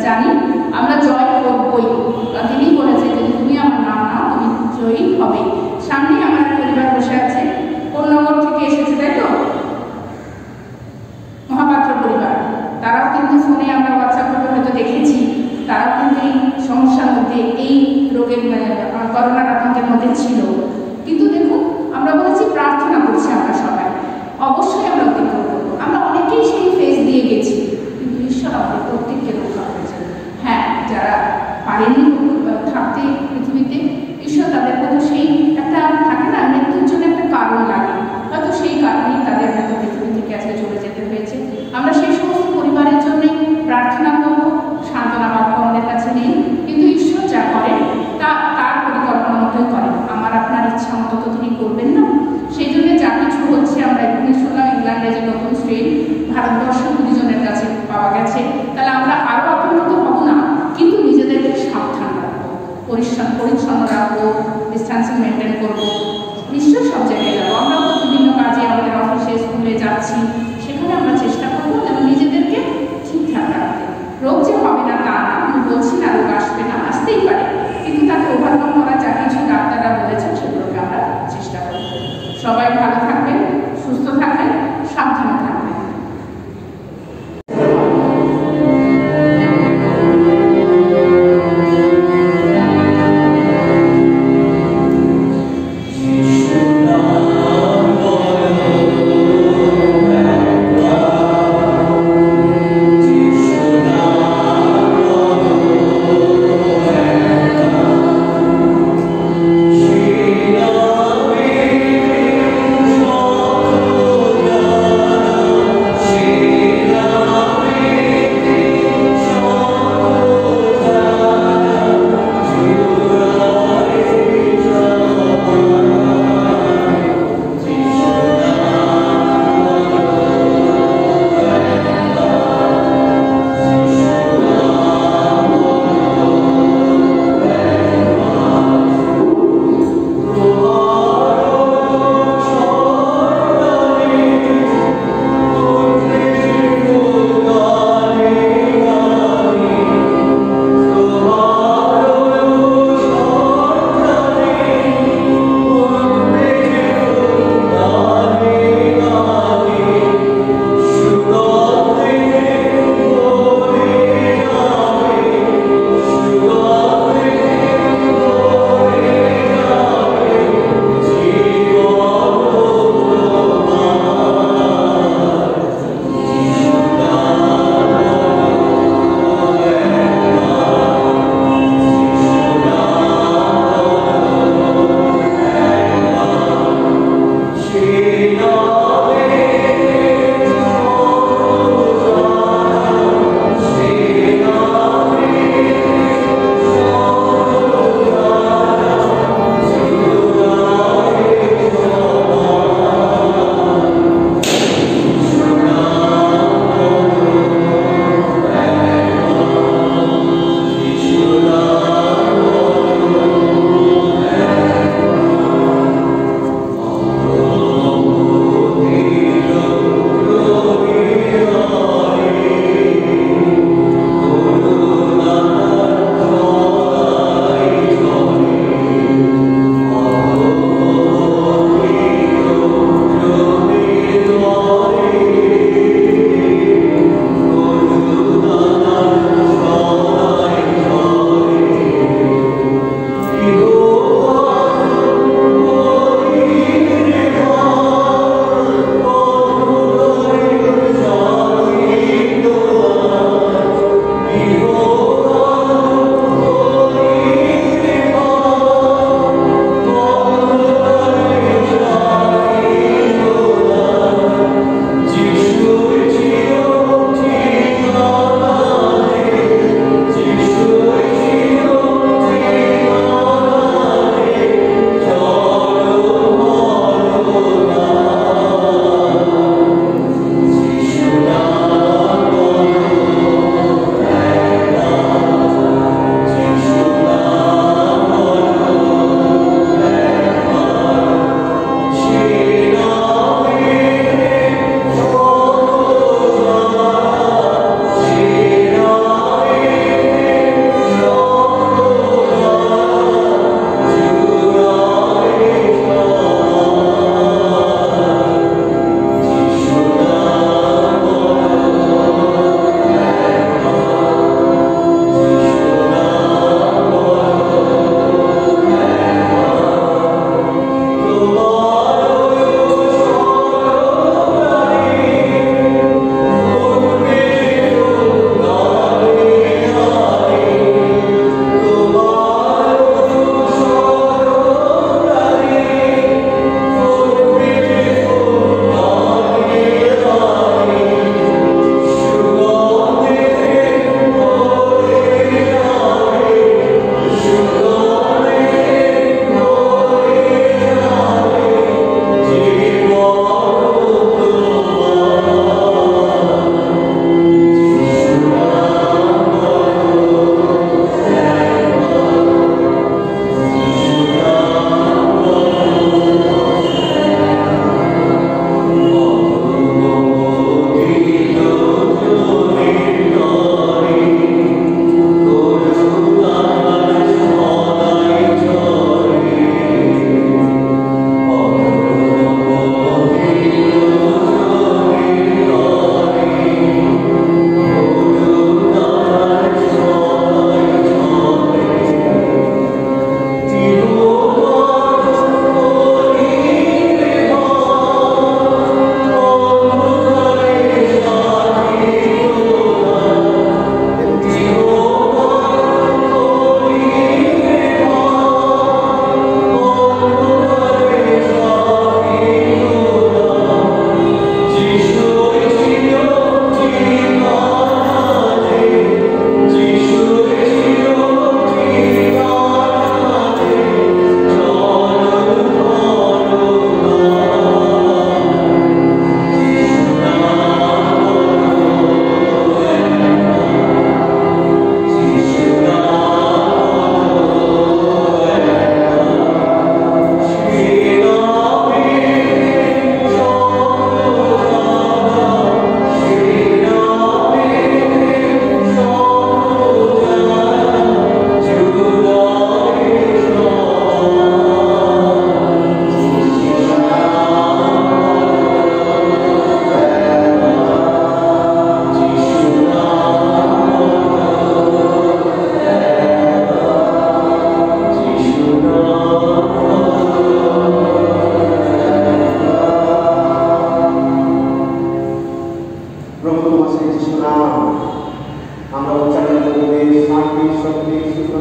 জানি আমরা জয় করবই। তিনি বলেছে যদি তুমি আমার নাম নাও তুমি জয়ী হবে। সামনেই আমার পরিবার বসে আছে, কোন নগর থেকে এসেছে তাই তো, মহাপাত্র পরিবার। তারাও কিন্তু ফোনে আমরা হোয়াটসঅ্যাপ গ্রুপে হয়তো দেখেছি, তারাও কিন্তু এই সমস্যার মধ্যে, এই রোগের করোনার আতঙ্কের মধ্যে ছিল। কিন্তু দেখুন আমরা বলেছি প্রার্থনা করছি আমরা সবাই, অবশ্যই আমরা অতিক্রম করবো। আমরা অনেকেই সেই ফেজ দিয়ে গেছি, কিন্তু ঈশ্বর আমাদের প্রত্যেককে রক্ষা করেছে। হ্যাঁ, যারা পারেনি থাকতে পৃথিবীতে, ঈশ্বর তাদের মধ্যে সেই একটা থাকে না, মৃত্যুর জন্য একটা কারণ লাগে, হয়তো সেই কারণেই তাদের হয়তো পৃথিবী থেকে আজকে চলে যেতে হয়েছে। আমরা সেই সমস্ত পরিবারের জন্যই প্রার্থনা করবো, সান্ত্বনা বাক্য আমাদের কাছে নেই, কিন্তু ঈশ্বর যা করেন তা তার পরিকল্পনা মতোই করেন। আমার আপনার ইচ্ছা মতো তো তিনি করবেন না। সেই জন্য যা কিছু হচ্ছে, আমরা এখানে শুনলাম ইংল্যান্ডে যে নতুন স্ট্রেন ভারতবর্ষে 20 জনের কাছে পাওয়া গেছে, তাহলে আমরা আরও আতঙ্কিত হব না, কিন্তু নিজেদেরকে সাবধান রাখবো, পরিচ্ছন্ন রাখবো, ডিস্টেন্সিং মেনটেন করবো, নিশ্চয় সব জায়গায় যাবো। আমরা বিভিন্ন কাজে আমাদের অফিসে স্কুলে যাচ্ছি, সেখানে আমরা চেষ্টা করবো যেন নিজেদেরকে ঠিকঠাক রাখতে। রোগ যে হবে না তা না, আমি বলছি না রোগ আসবে না, আসতেই পারে, কিন্তু তাকে ওভারকাম করা যা কিছু ডাক্তাররা বলেছেন সেগুলোকে আমরা চেষ্টা করব। সবাই ভালো থাকবেন, সুস্থ থাকবেন, সাবধানে থাকবেন। Shri Ram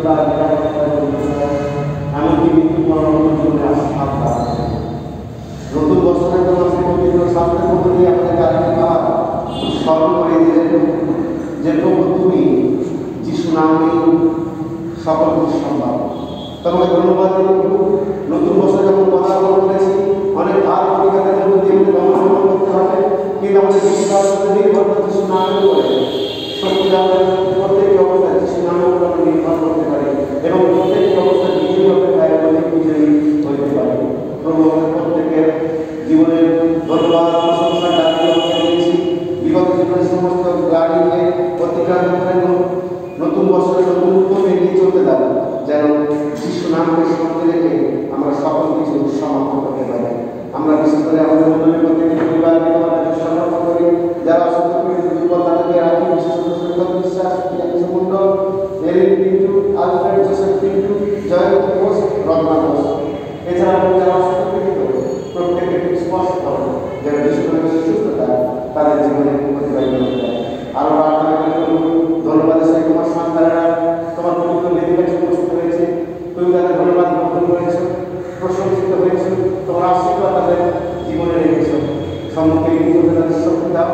সুস্থতা নিরাপত্তা এমনকি মৃত্যুবরণের জন্য আস্থা। নতুন বছরের তোমার পবিত্র শাস্ত্রের মধ্য দিয়ে আমাদের জাতির কাজ স্মরণ করে দিলেন যে প্রভু তুমি যিশু নামে সকল কিছু সম্ভব। তোমাকে ধন্যবাদ দেব প্রভু। নতুন বছরে যখন পদার্পণ করেছি অনেক ভাগ পরীক্ষার মধ্যে গমন করতে হবে, কিন্তু আমাদের বিশ্বাস নির্ভর করে যিশু নামের উপরে শক্তি আমাদের প্রত্যেকটি অবস্থায় যিশু নামের উপর আমরা নির্ভর করতে পারি এবং প্রত্যেকটি অবস্থায় বিজয়ী হতে পারি বলে বিজয়ী হইতে পারি। প্রভু আমাদের প্রত্যেকের জীবনের ধন্যবাদ প্রশংসা ডাকিয়ে দিয়েছি। বিগত জীবনের সমস্ত গাড়িকে অতিক্রান্ত করে নতুন বছরে নতুন উদ্যমে এগিয়ে চলতে দেন, যেন যিশু নামকে সামনে রেখে আমরা সকল কিছু সমাপ্ত করতে পারি। আমরা বিশেষ করে আমাদের মন্দিরের প্রত্যেকটি পরিবারকে আমাদের সমর্থন করি, যারা অসুস্থ করে দুর্বল তাদেরকে রাখি, বিশেষ করে Biswas Mondal, Erin Pintu, Alfred Joseph Pintu, Jayanti Ghosh, Ratna Ghosh, এছাড়া যারা অসুস্থ পীড়িত প্রত্যেককে স্পর্শ করে যেন যিশু নামের সুস্থতা তাদের জীবনে অতিবাহিত হতে পারে। আরো প্রার্থনা করে ধন্যবাদ সেই তোমার সন্তানেরা তোমার পবিত্র বেদিকাছে উপস্থিত হয়েছে, তুমি তাদের ধন্যবাদ গ্রহণ করেছো, প্রশংসিত হয়েছো, তোমার আশীর্বাদ তাদের জীবনে রেখেছ। সম্মুখে এগিয়ে তাদের শক্তি দাও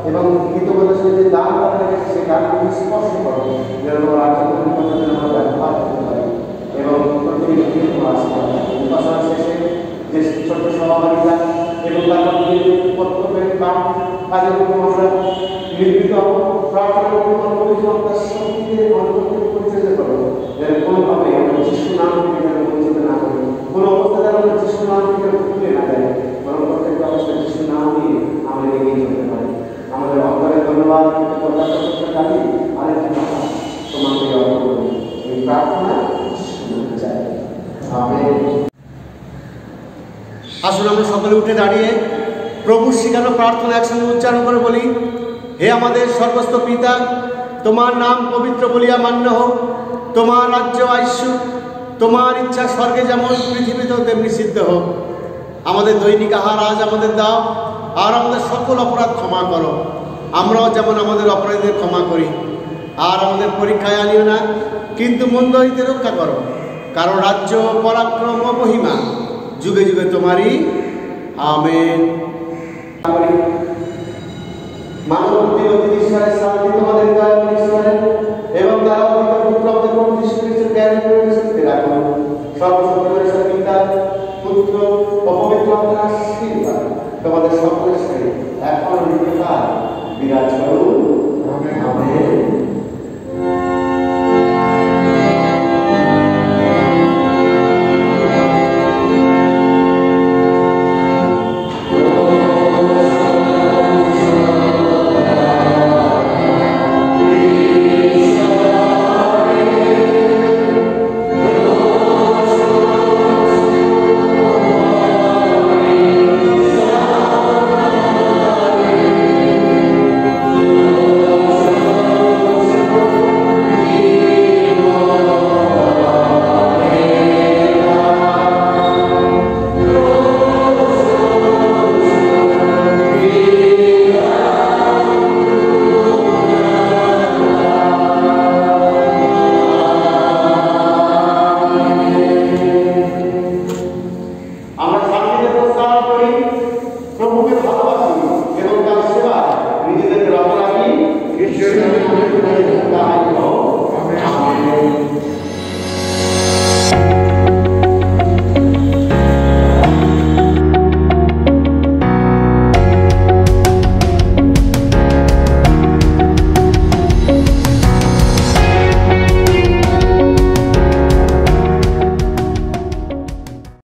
এবং কৃতজ্ঞতার সঙ্গে যে দান করা রেখেছে সেই দানগুলি স্পর্শ করো, যেন তোমার আচরণের কথা যেন আমরা ব্যবহার করতে পারি এবং প্রত্যেকটি তোমার আশীর্বাদ। উপাসনা শেষে যে ছোট্ট সহভাগিতা এবং তারপর কর্তব্যের কাজের উপর আমরা নির্মিত প্রার্থনা তোমার পবিত্র শক্তিকে অনুভূতি পরিচর্যা করো, যেন কোনোভাবে আমরা যিশু নাম থেকে যেন বঞ্চিত না করি, কোনো অবস্থায় আমরা যিশু নাম থেকে ভুলে না যাই, বরং প্রত্যেকটা অবস্থায় যিশু নাম নিয়ে আমরা এগিয়ে চলতে পারি। আমাদের অন্তরে ধন্যবাদ দাবি আরেকটি কথা তোমাকে অর্পণ করি, এই প্রার্থনা শুনতে চাই। আমেন। আসুন আমরা সকলে উঠে দাঁড়িয়ে প্রভুর শিখানো প্রার্থনা একসঙ্গে উচ্চারণ করে বলি, হে আমাদের সর্বস্ত পিতা, তোমার নাম পবিত্র বলিয়া মান্য হোক, তোমার রাজ্য আইসুক, তোমার ইচ্ছা স্বর্গে যেমন পৃথিবীতেও তেমনি সিদ্ধ হোক। আমাদের দৈনিক আহার আজ আমাদের দাও, আর আমাদের সকল অপরাধ ক্ষমা করো, আমরাও যেমন আমাদের অপরাধীদের ক্ষমা করি। আর আমাদের পরীক্ষায় আনিও না, কিন্তু মন্দ হইতে রক্ষা করো, কারণ রাজ্য, পরাক্রম ও মহিমা যুগে যুগে তোমারই। আমেন। মানবী ঈশ্বরের শান্তি তোমাদের ঈশ্বরের এবং তারা পুত্র প্রভু যীশু খ্রিস্টের জ্ঞান করে রাখুন। সর্বশক্তির পিতা, পুত্র ও পবিত্র আত্মার আশীর্বাদ তোমাদের সকলের সাথে এখন বিরাজ করুন। আমেন। প্রভুকে ভালোবাসি।